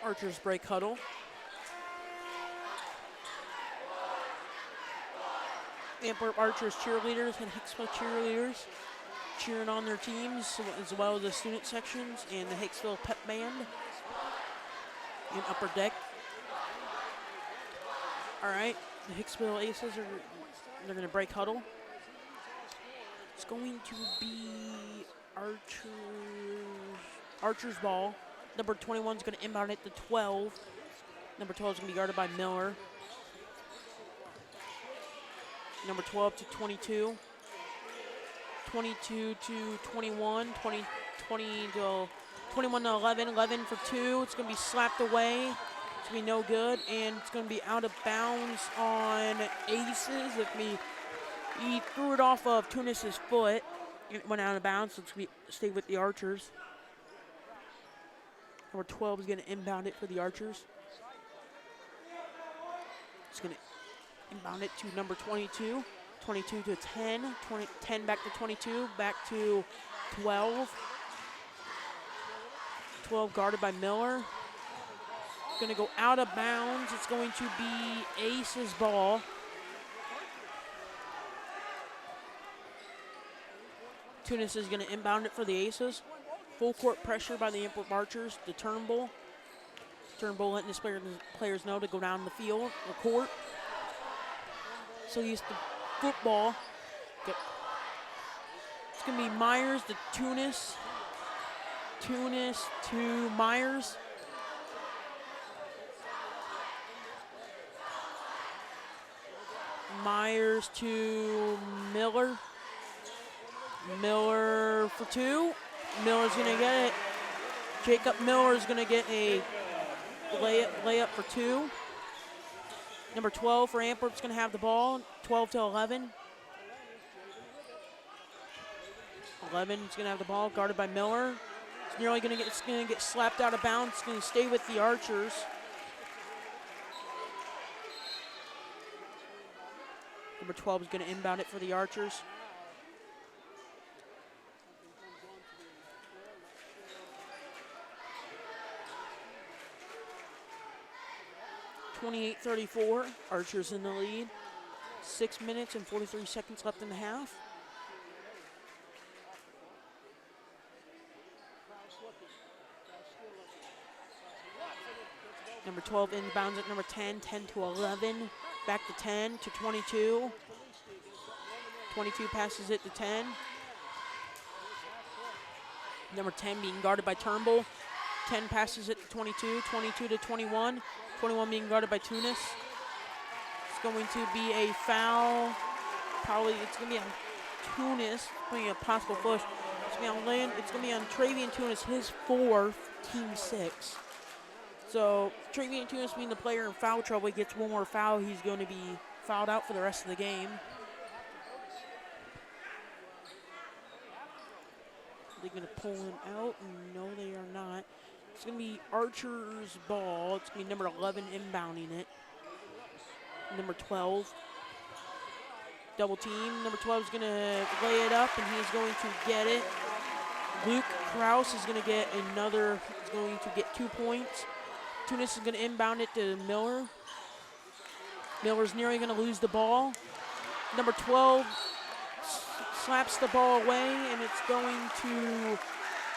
Archers break huddle. Antwerp Archers cheerleaders and Hicksville cheerleaders cheering on their teams, as well as the student sections and the Hicksville pep band in upper deck. All right, the Hicksville Aces they're going to break huddle. It's going to be Archers ball. Number 21 is going to inbound it to 12. Number 12 is going to be guarded by Miller. Number 12 to 22. 22 to 21. 20 to 21 to 11. 11 for 2. It's going to be slapped away. It's going to be no good. And it's going to be out of bounds on Aces. He threw it off of Tunis's foot. It went out of bounds, so it's going to stay with the Archers. Number 12 is going to inbound it for the Archers. It's going to inbound it to number 22. 22 to 10. 10 back to 22. Back to 12. 12 guarded by Miller. Going to go out of bounds. It's going to be Ace's ball. Tunis is going to inbound it for the Aces. Full court pressure by the Antwerp Archers to Turnbull. Turnbull letting his players know to go down the field, the court. So he's the football. It's going to be Myers to Tunis. Tunis to Myers. Myers to Miller. Miller for 2. Miller's going to get it. Jacob Miller is going to get a layup for 2. Number 12 for Antwerp is going to have the ball. 12 to 11. 11 is going to have the ball, guarded by Miller. It's nearly going to get slapped out of bounds. It's going to stay with the Archers. Number 12 is going to inbound it for the Archers. 28-34, Archers in the lead. 6 minutes and 43 seconds left in the half. Number 12 inbounds at number 10, 10 to 11. Back to 10 to 22. 22 passes it to 10. Number 10 being guarded by Turnbull. 10 passes it to 22, 22 to 21. 21 being guarded by Tunis. It's going to be a foul. Probably it's going to be on Tunis. It's going to be a possible push. It's going to be on Travian Tunis, his 4th, team 6. So Travian Tunis being the player in foul trouble, he gets one more foul. He's going to be fouled out for the rest of the game. They're going to pull him out. No, they are not. It's going to be Archer's ball. It's going to be number 11 inbounding it. Number 12. Double team. Number 12 is going to lay it up, and he's going to get it. Luke Kraus is going to get another, he's going to get 2 points. Tunis is going to inbound it to Miller. Miller's nearly going to lose the ball. Number 12 slaps the ball away, and it's going to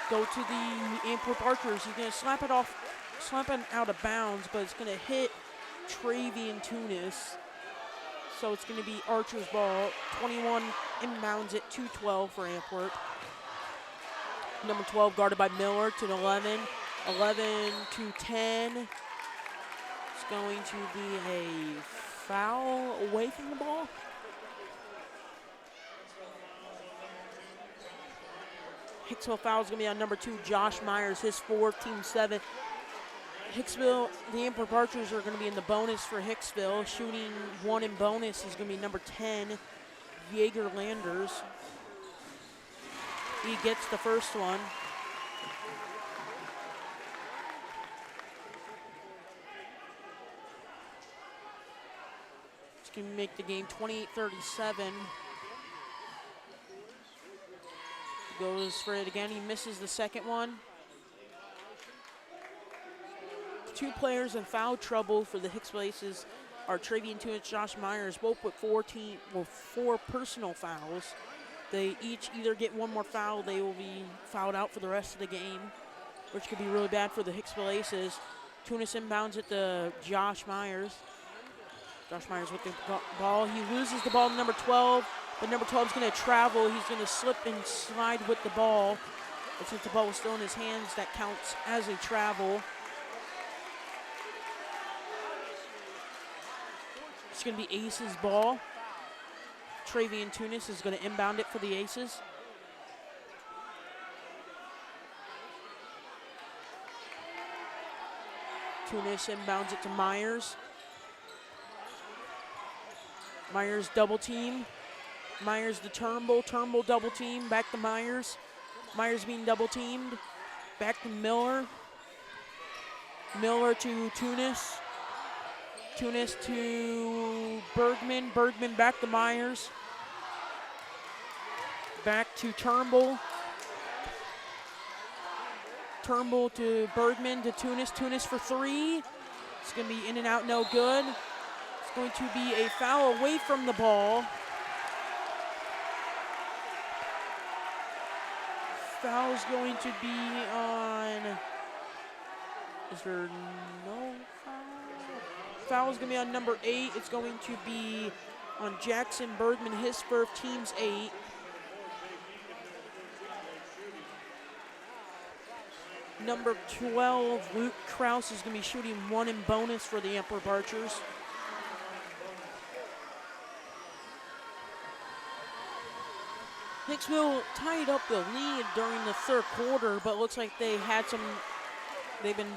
go to the Antwerp Archers. He's going to slap it out of bounds, but it's going to hit Travian Tunis. So it's going to be Archer's ball. 21 inbounds it, 2-12 for Antwerp. Number 12 guarded by Miller to 11. 11 to 10. It's going to be a foul away from the ball. Hicksville foul is going to be on number 2, Josh Myers, his 4th, team 7th. Hicksville, the Antwerp Archers are going to be in the bonus for Hicksville. Shooting 1 in bonus is going to be number 10, Jaeger Landers. He gets the first one. It's going to make the game 28-37. Goes for it again. He misses the second one. 2 players in foul trouble for the Hicksville Aces are Travian Tunis, Josh Myers, both with 4 personal fouls. They each either get 1 more foul, they will be fouled out for the rest of the game, which could be really bad for the Hicksville Aces. Tunis inbounds it to Josh Myers. Josh Myers with the ball. He loses the ball to number 12, but number 12 is going to travel. He's going to slip and slide with the ball. But since the ball was still in his hands, that counts as a travel. It's going to be Aces ball. Travian Tunis is going to inbound it for the Aces. Tunis inbounds it to Myers. Myers double team. Myers to Turnbull. Turnbull double team. Back to Myers. Myers being double teamed. Back to Miller. Miller to Tunis. Tunis to Bergman. Bergman back to Myers. Back to Turnbull. Turnbull to Bergman to Tunis. Tunis for 3. It's going to be in and out, no good. It's going to be a foul away from the ball. Foul is going to be on. Is there no foul? Foul is going to be on number 8. It's going to be on Jackson Bergman, his first, team's 8. Number 12, Luke Kraus, is going to be shooting 1 in bonus for the Antwerp Archers. Hicksville tied up the lead during the third quarter, but looks like they had some, they've been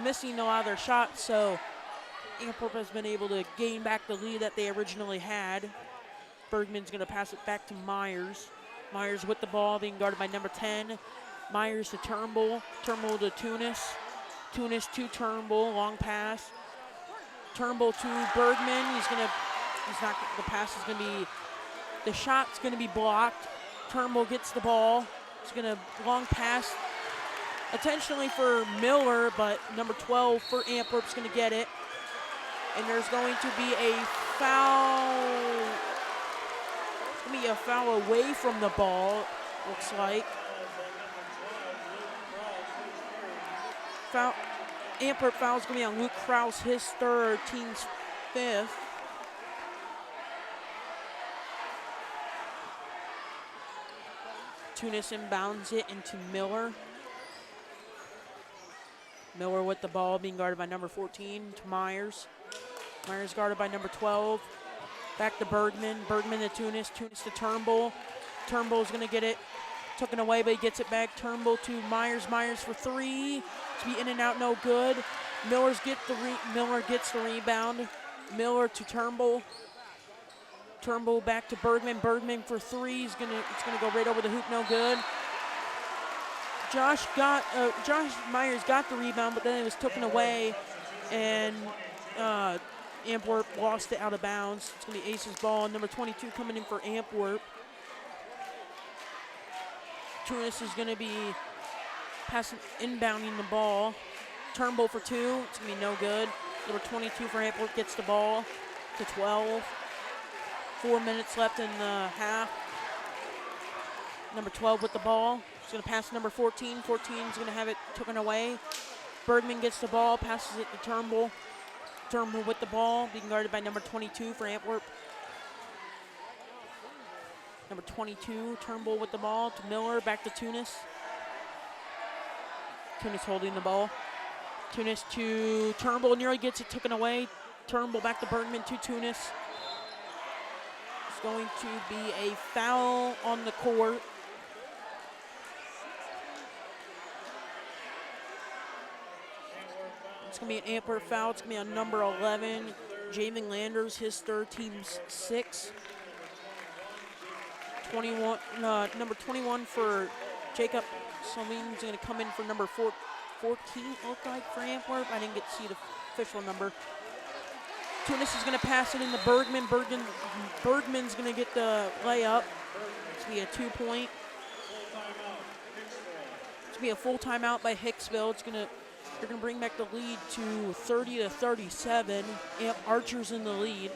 missing a lot of their shots, so Antwerp has been able to gain back the lead that they originally had. Bergman's going to pass it back to Myers. Myers with the ball, being guarded by number 10. Myers to Turnbull. Turnbull to Tunis. Tunis to Turnbull, long pass. Turnbull to Bergman. The shot's going to be blocked. Turnbull gets the ball. He's going to long pass intentionally for Miller, but number 12 for Antwerp's going to get it. And there's going to be a foul. It's going to be a foul away from the ball, looks like. Antwerp foul is going to be on Luke Kraus, his 3rd, team's 5th. Tunis inbounds it into Miller. Miller with the ball, being guarded by number 14 to Myers. Myers guarded by number 12. Back to Bergman. Bergman to Tunis. Tunis to Turnbull. Turnbull's going to get it taken away, but he gets it back. Turnbull to Myers. Myers for 3. To be in and out, no good. Miller gets the rebound. Miller to Turnbull. Turnbull back to Bergman. Bergman for three. It's gonna go right over the hoop. No good. Josh Myers got the rebound, but then it was taken away, and Antwerp lost it out of bounds. It's gonna be Ace's ball. Number 22 coming in for Antwerp. Tunis is gonna be passing, inbounding the ball. Turnbull for two. It's gonna be no good. Number 22 for Antwerp gets the ball to 12. 4 minutes left in the half. Number 12 with the ball. He's going to pass to number 14. 14 is going to have it taken away. Bergman gets the ball, passes it to Turnbull. Turnbull with the ball, being guarded by number 22 for Antwerp. Number 22, Turnbull with the ball to Miller, back to Tunis. Tunis holding the ball. Tunis to Turnbull, nearly gets it taken away. Turnbull back to Bergman to Tunis. It's going to be a foul on the court. It's going to be an Antwerp foul. It's going to be on number 11, Jamin Landers, his third, team's 6. 21, number 21 for Jacob Salmin's going to come in for number 14, look like, for Antwerp. I didn't get to see the official number. Tunis is going to pass it into Bergman. Bergman's going to get the layup. It's going to be a 2-point. It's going to be a full timeout by Hicksville. They're going to bring back the lead to 30-37. Archer's in the lead.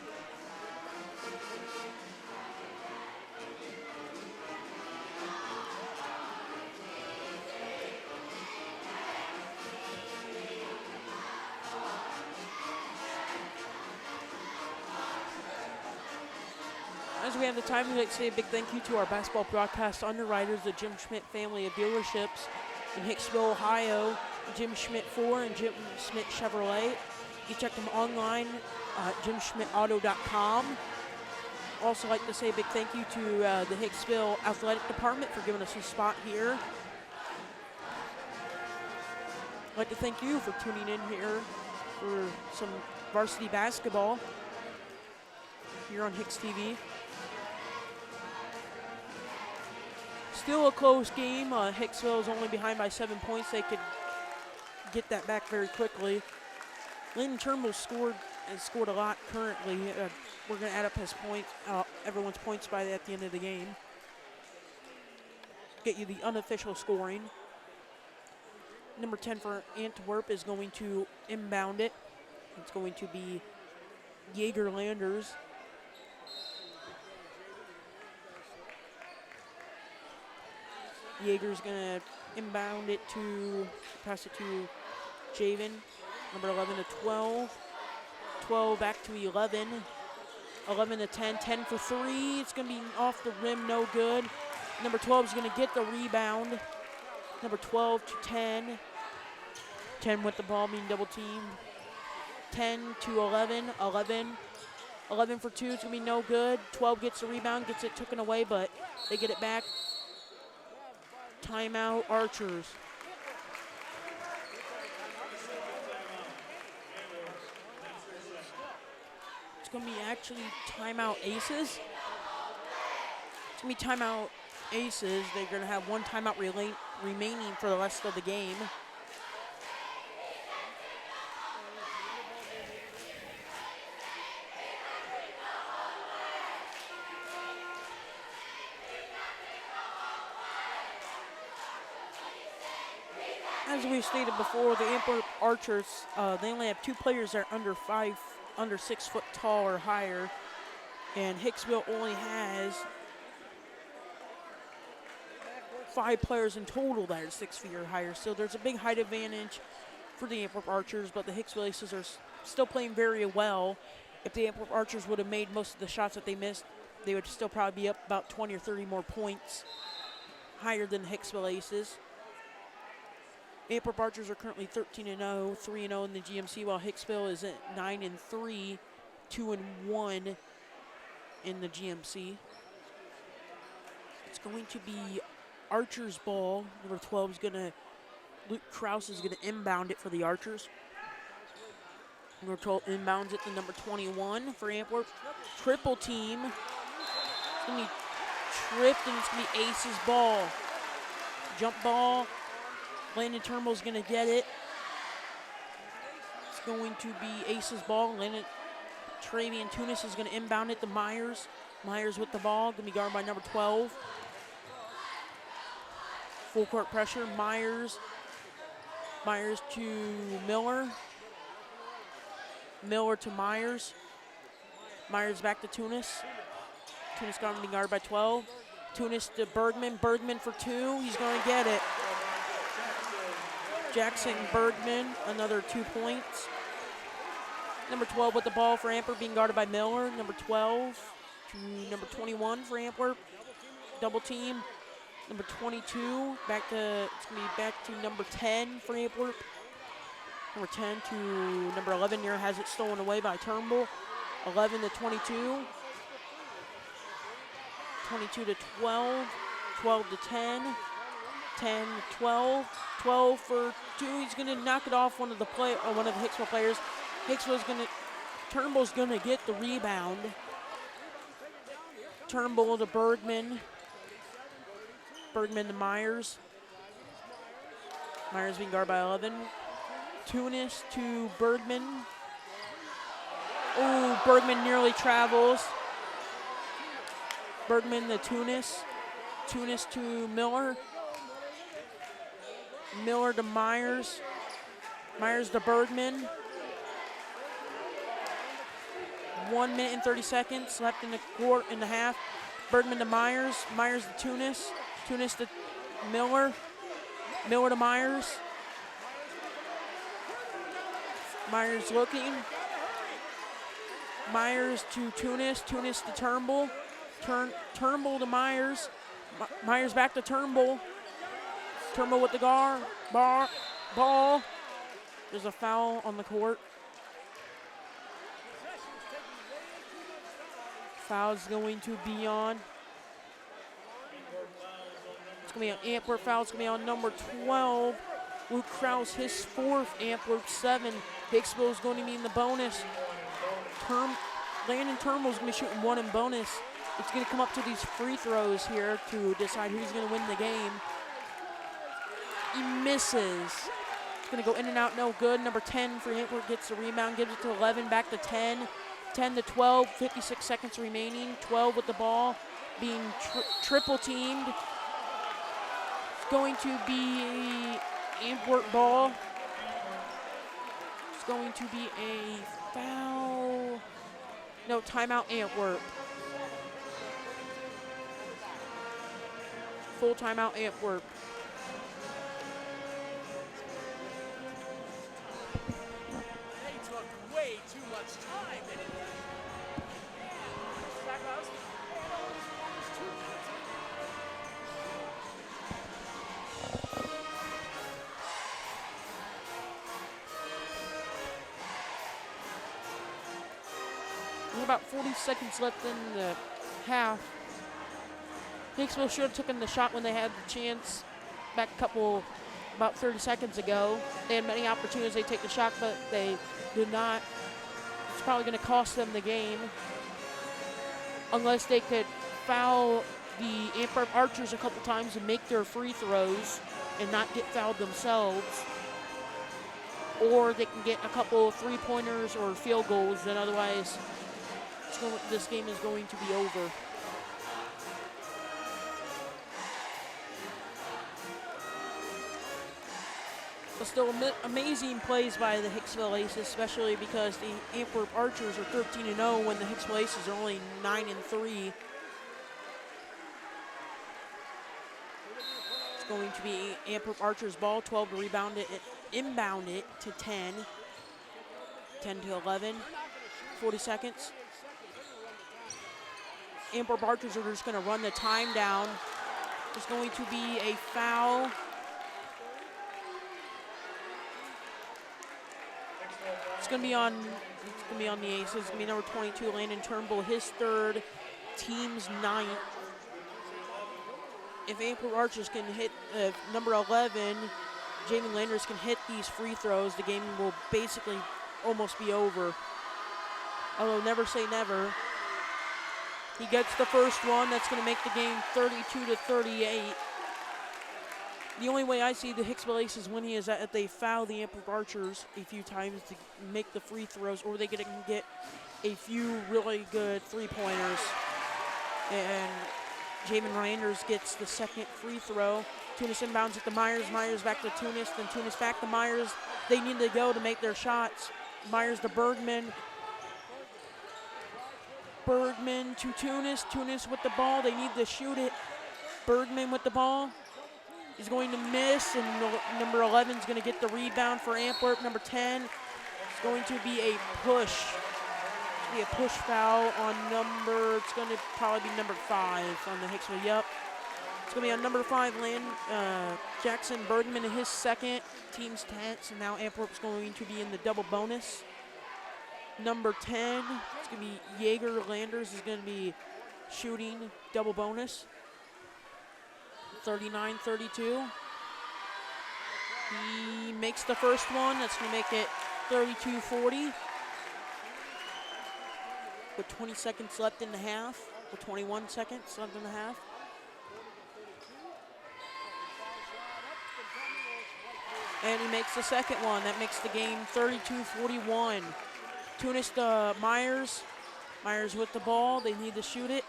As we have the time, we'd like to say a big thank you to our basketball broadcast underwriters, the Jim Schmidt family of dealerships in Hicksville, Ohio, Jim Schmidt Ford and Jim Schmidt Chevrolet. You can check them online at jimschmidtauto.com. Also like to say a big thank you to the Hicksville Athletic Department for giving us a spot here. I'd like to thank you for tuning in here for some varsity basketball here on HIX-TV. Still a close game. Hicksville is only behind by 7 points. They could get that back very quickly. Landon Turnbull has scored a lot currently. We're going to add up his points, everyone's points at the end of the game. Get you the unofficial scoring. Number 10 for Antwerp is going to inbound it. It's going to be Jaeger Landers. Jaeger's going to inbound it to, pass it to Javen, number 11 to 12. 12 back to 11. 11 to 10. 10 for three. It's going to be off the rim, no good. Number 12 is going to get the rebound. Number 12 to 10. 10 with the ball, being double teamed. 10 to 11. 11 for two. It's going to be no good. 12 gets the rebound, gets it taken away, but they get it back. Timeout, Archers. It's going to be actually timeout Aces. It's going to be timeout Aces. They're going to have one timeout remaining for the rest of the game. As we stated before, the Antwerp Archers, they only have 2 players that are under 6 foot tall or higher, and Hicksville only has 5 players in total that are 6 feet or higher. So there's a big height advantage for the Antwerp Archers, but the Hicksville Aces are still playing very well. If the Antwerp Archers would have made most of the shots that they missed, they would still probably be up about 20 or 30 more points higher than the Hicksville Aces. Antwerp Archers are currently 13-0, 3-0 in the GMC, while Hicksville is at 9-3, 2-1 in the GMC. It's going to be Archers ball. Number 12 is going to, Luke Krause is going to inbound it for the Archers. Number 12 inbounds it to number 21 for Antwerp. Triple team It's going to be tripped, and it's going to be Ace's ball. Jump ball. Landon Turnbull's going to get it. It's going to be Ace's ball. Travian Tunis is going to inbound it to Myers. Myers with the ball, going to be guarded by number 12. Full court pressure, Myers. Myers to Miller. Miller to Myers. Myers back to Tunis. Tunis going to be guarded by 12. Tunis to Bergman. Bergman for 2. He's going to get it. Jackson Bergman, another 2 points. Number 12 with the ball for Antwerp, being guarded by Miller. Number 12 to number 21 for Antwerp. Double team. Number 22, it's going to be back to number 10 for Antwerp. Number 10 to number 11 here, has it stolen away by Turnbull. 11 to 22. 22 to 12. 12 to 10. 10 to 12. 12 for 2. He's going to knock it off one of the Hicksville players. Turnbull's going to get the rebound. Turnbull to Bergman. Bergman to Myers. Myers being guarded by 11. Tunis to Bergman. Oh, Bergman nearly travels. Bergman to Tunis. Tunis to Miller. Miller to Myers. Myers to Bergman. 1 minute and 30 seconds left in the quarter and a half. Bergman to Myers. Myers to Tunis. Tunis to Miller. Miller to Myers. Myers looking. Myers to Tunis. Tunis to Turnbull. Turnbull to Myers. Myers back to Turnbull. Turnbull with the ball. There's a foul on the court. Foul's going to be on. It's going to be an Antwerp foul. It's going to be on number 12. Luke Krause, his 4th, Antwerp 7. Hicksville is going to be in the bonus. Landon Turnbull's going to be shooting 1 in bonus. It's going to come up to these free throws here to decide who's going to win the game. He misses. It's going to go in and out, no good. Number 10 for Antwerp gets the rebound, gives it to 11, back to 10. 10 to 12, 56 seconds remaining. 12 with the ball, being triple teamed. It's going to be Antwerp ball. It's going to be a foul. No, timeout Antwerp. Full timeout Antwerp. They took way too much time. About 40 seconds left in the half. Hicksville should have taken the shot when they had the chance back about 30 seconds ago. They had many opportunities to take the shot, but they did not. It's probably going to cost them the game unless they could foul the Antwerp Archers a couple times and make their free throws and not get fouled themselves. Or they can get a couple of three-pointers or field goals, and otherwise this game is going to be over. But still amazing plays by the Hicksville Aces, especially because the Antwerp Archers are 13-0 when the Hicksville Aces are only 9-3. It's going to be Antwerp Archers ball, 12 to rebound it, inbound it to 10. 10 to 11, 40 seconds. Antwerp Archers are just going to run the time down. There's going to be a foul. It's going to be on the Aces. It's going to be number 22, Landon Turnbull, his 3rd, team's 9th. If Antwerp Archers can hit number 11, Jamie Landers can hit these free throws, the game will basically almost be over. Although never say never. He gets the first one. That's going to make the game 32-38. The only way I see the Hicksville Aces winning is that if they foul the Antwerp Archers a few times to make the free throws, or they can get a few really good three-pointers. And Jamin Randers gets the second free throw. Tunis inbounds at the Myers. Myers back to Tunis, then Tunis back to Myers. They need to go to make their shots. Myers to Bergman. Bergman to Tunis. Tunis with the ball. They need to shoot it. Bergman with the ball. He's going to miss, and number 11 is going to get the rebound for Antwerp. Number 10 is going to be a push. Be a push foul on it's going to probably be number 5 on the Hicksville. Yep. It's going to be on number 5, Jackson Bergman in his second. Team's 10th, so now Antwerp's going to be in the double bonus. Number 10, it's going to be Jaeger Landers is going to be shooting double bonus. 39-32. He makes the first one. That's going to make it 32-40. With 20 seconds left in the half. With 21 seconds left in the half. And he makes the second one. That makes the game 32-41. Tunis to Myers. Myers with the ball. They need to shoot it.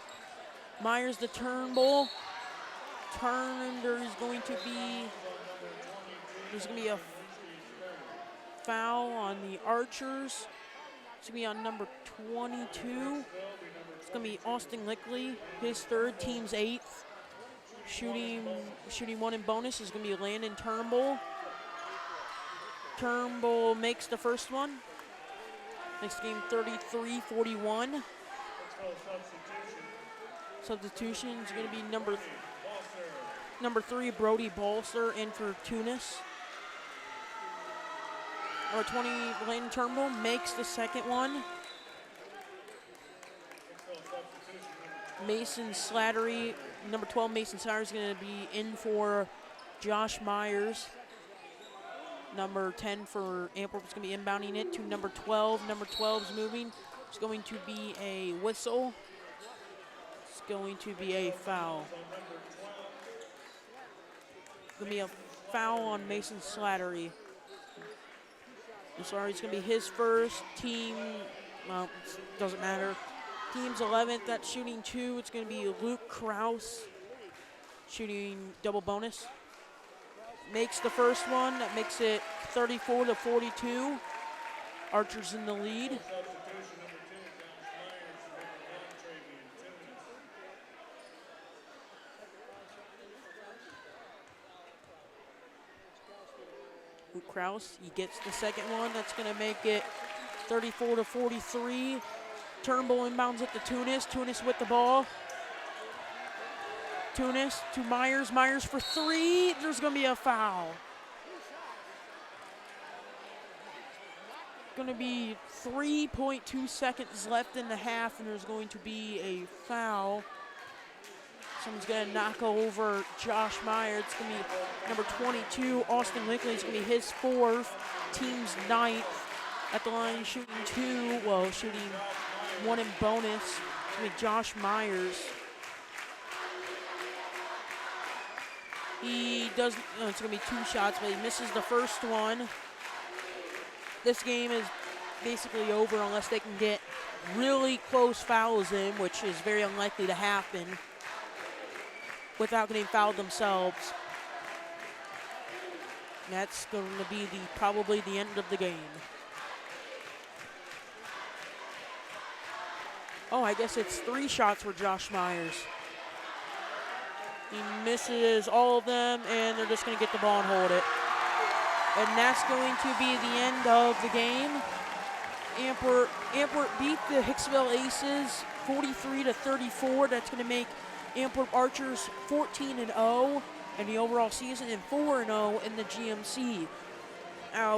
Myers to Turnbull. Turner is going to be, there's going to be a foul on the Archers. It's going to be on number 22. It's going to be Austin Lickley, his third, team's 8th. Shooting one in bonus is going to be Landon Turnbull. Turnbull makes the first one. Next game 33-41. Substitution is going to be number 3, Brody Bolster, in for Tunis. Number 20, Landon Turnbull makes the second one. Mason Slattery, number 12, Mason Slattery is going to be in for Josh Myers. Number 10 for Antwerp is going to be inbounding it to number 12. Number 12 is moving. It's going to be a whistle. It's going to be a foul. Going to be a foul on Mason Slattery. I'm sorry, it's going to be his first. Team, well, doesn't matter. Team's 11th, that's shooting 2. It's going to be Luke Kraus shooting double bonus. Makes the first one. That makes it 34-42. Archers in the lead. Luke Kraus, he gets the second one. That's going to make it 34-43. Turnbull inbounds it to Tunis. Tunis with the ball. Tunis to Myers. Myers for 3. There's going to be a foul. Going to be 3.2 seconds left in the half, and there's going to be a foul. Someone's going to knock over Josh Myers. It's going to be number 22, Austin Linkley. It's going to be his 4th, team's 9th. At the line, shooting 2, well, shooting 1 in bonus. It's going to be Josh Myers. He does, it's going to be 2 shots, but he misses the first one. This game is basically over unless they can get really close fouls in, which is very unlikely to happen, without getting fouled themselves. That's going to be probably the end of the game. Oh, I guess it's 3 shots for Josh Myers. He misses all of them, and they're just going to get the ball and hold it. And that's going to be the end of the game. Antwerp beat the Hicksville Aces 43-34. That's going to make Antwerp Archers 14-0 in the overall season and 4-0 in the GMC.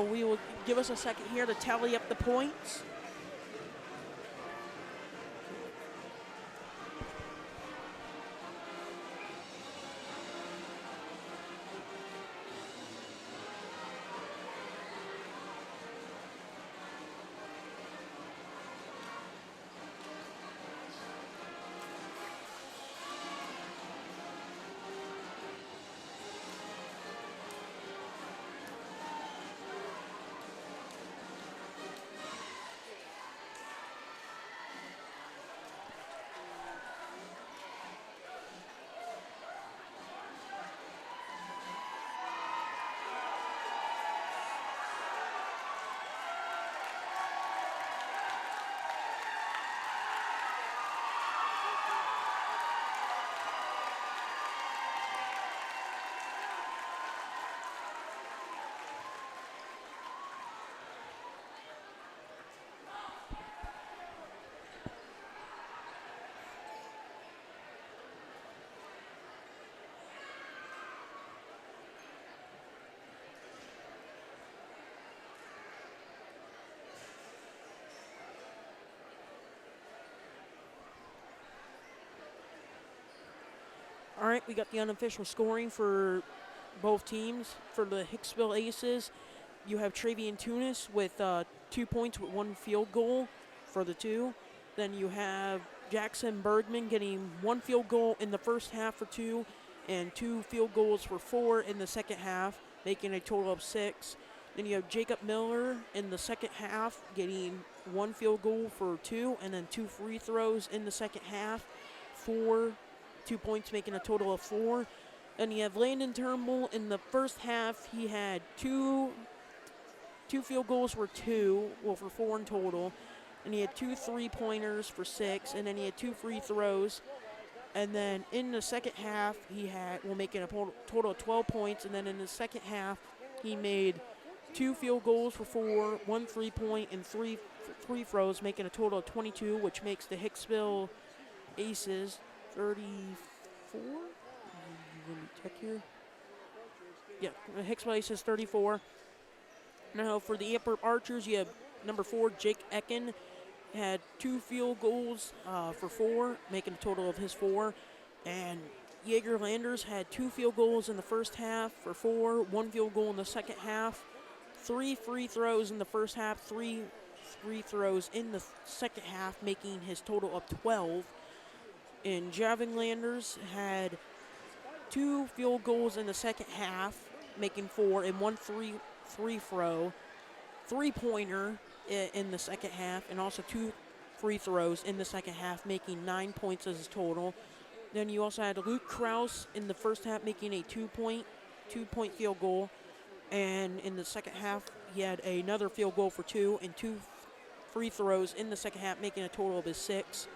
We will give us a second here to tally up the points. All right, we got the unofficial scoring for both teams. For the Hicksville Aces, you have Travian Tunis with 2 points with 1 field goal for the 2. Then you have Jackson Bergman getting 1 field goal in the first half for 2 and 2 field goals for 4 in the second half, making a total of 6. Then you have Jacob Miller in the second half getting 1 field goal for 2 and then 2 free throws in the second half for 2 points, making a total of 4. Then you have Landon Turnbull in the first half. He had two field goals for 2, well, for 4 in total. And he had 2 3-pointers for 6, and then he had 2 free throws. And then in the second half, he had, well, making a total of 12 points. And then in the second half, he made 2 field goals for 4, 1 3-point, and 3 free throws, making a total of 22, which makes the Hicksville Aces 34. Let me check here. Yeah, the Hicksville Aces 34. Now for the Antwerp Archers, you have number 4, Jake Ecken, had 2 field goals for 4, making a total of his 4. And Jaeger Landers had 2 field goals in the first half for 4, 1 field goal in the second half, 3 free throws in the first half, 3 free throws in the second half, making his total of 12. And Javin Landers had 2 field goals in the second half, making 4, and 1 free throw, 3-pointer in the second half, and also 2 free throws in the second half, making 9 points as his total. Then you also had Luke Krause in the first half making a 2-point field goal, and in the second half he had another field goal for 2 and 2 free throws in the second half, making a total of his 6.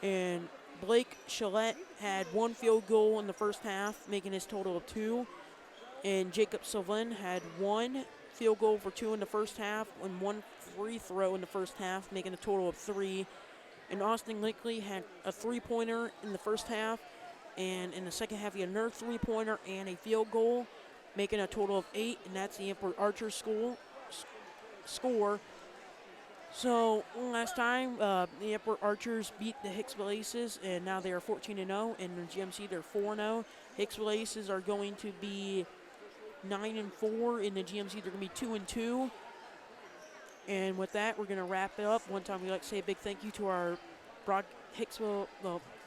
And Blake Chalette had 1 field goal in the first half, making his total of 2. And Jacob Sylvain had 1 field goal for 2 in the first half and 1 free throw in the first half, making a total of 3. And Austin Linkley had a 3-pointer in the first half, and in the second half he had another 3-pointer and a field goal, making a total of 8, and that's the Antwerp Archers score. So last time, the Antwerp Archers beat the Hicksville Aces, and now they are 14-0, and in GMC they're 4-0. Hicksville Aces are going to be 9-4. In the GMC, they're going to be 2-2. And with that, we're going to wrap it up. One time, we like to say a big thank you to our Hicksville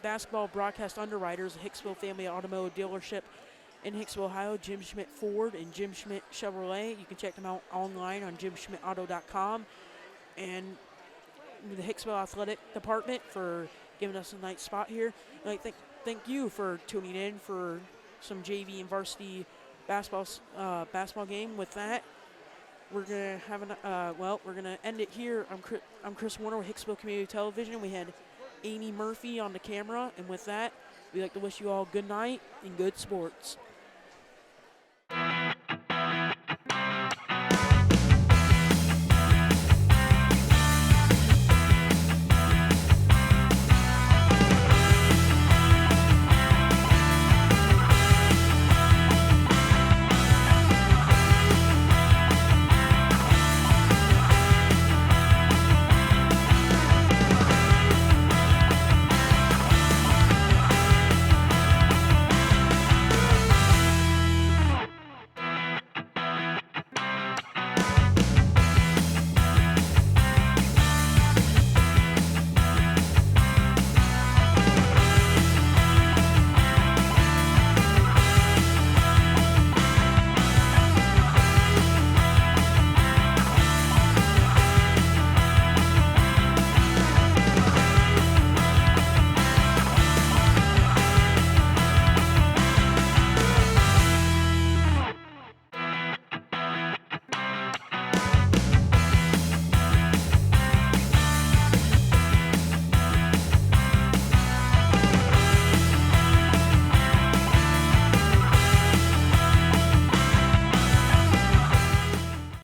basketball broadcast underwriters, the Hicksville Family Automotive Dealership in Hicksville, Ohio, Jim Schmidt Ford and Jim Schmidt Chevrolet. You can check them out online on jimschmidtauto.com. And the Hicksville Athletic Department for giving us a nice spot here. And I thank you for tuning in for some JV and varsity basketball game. With that, we're gonna have we're gonna end it here. I'm Chris Warner with Hicksville Community Television. We had Amy Murphy on the camera, and with that, we'd like to wish you all good night and good sports.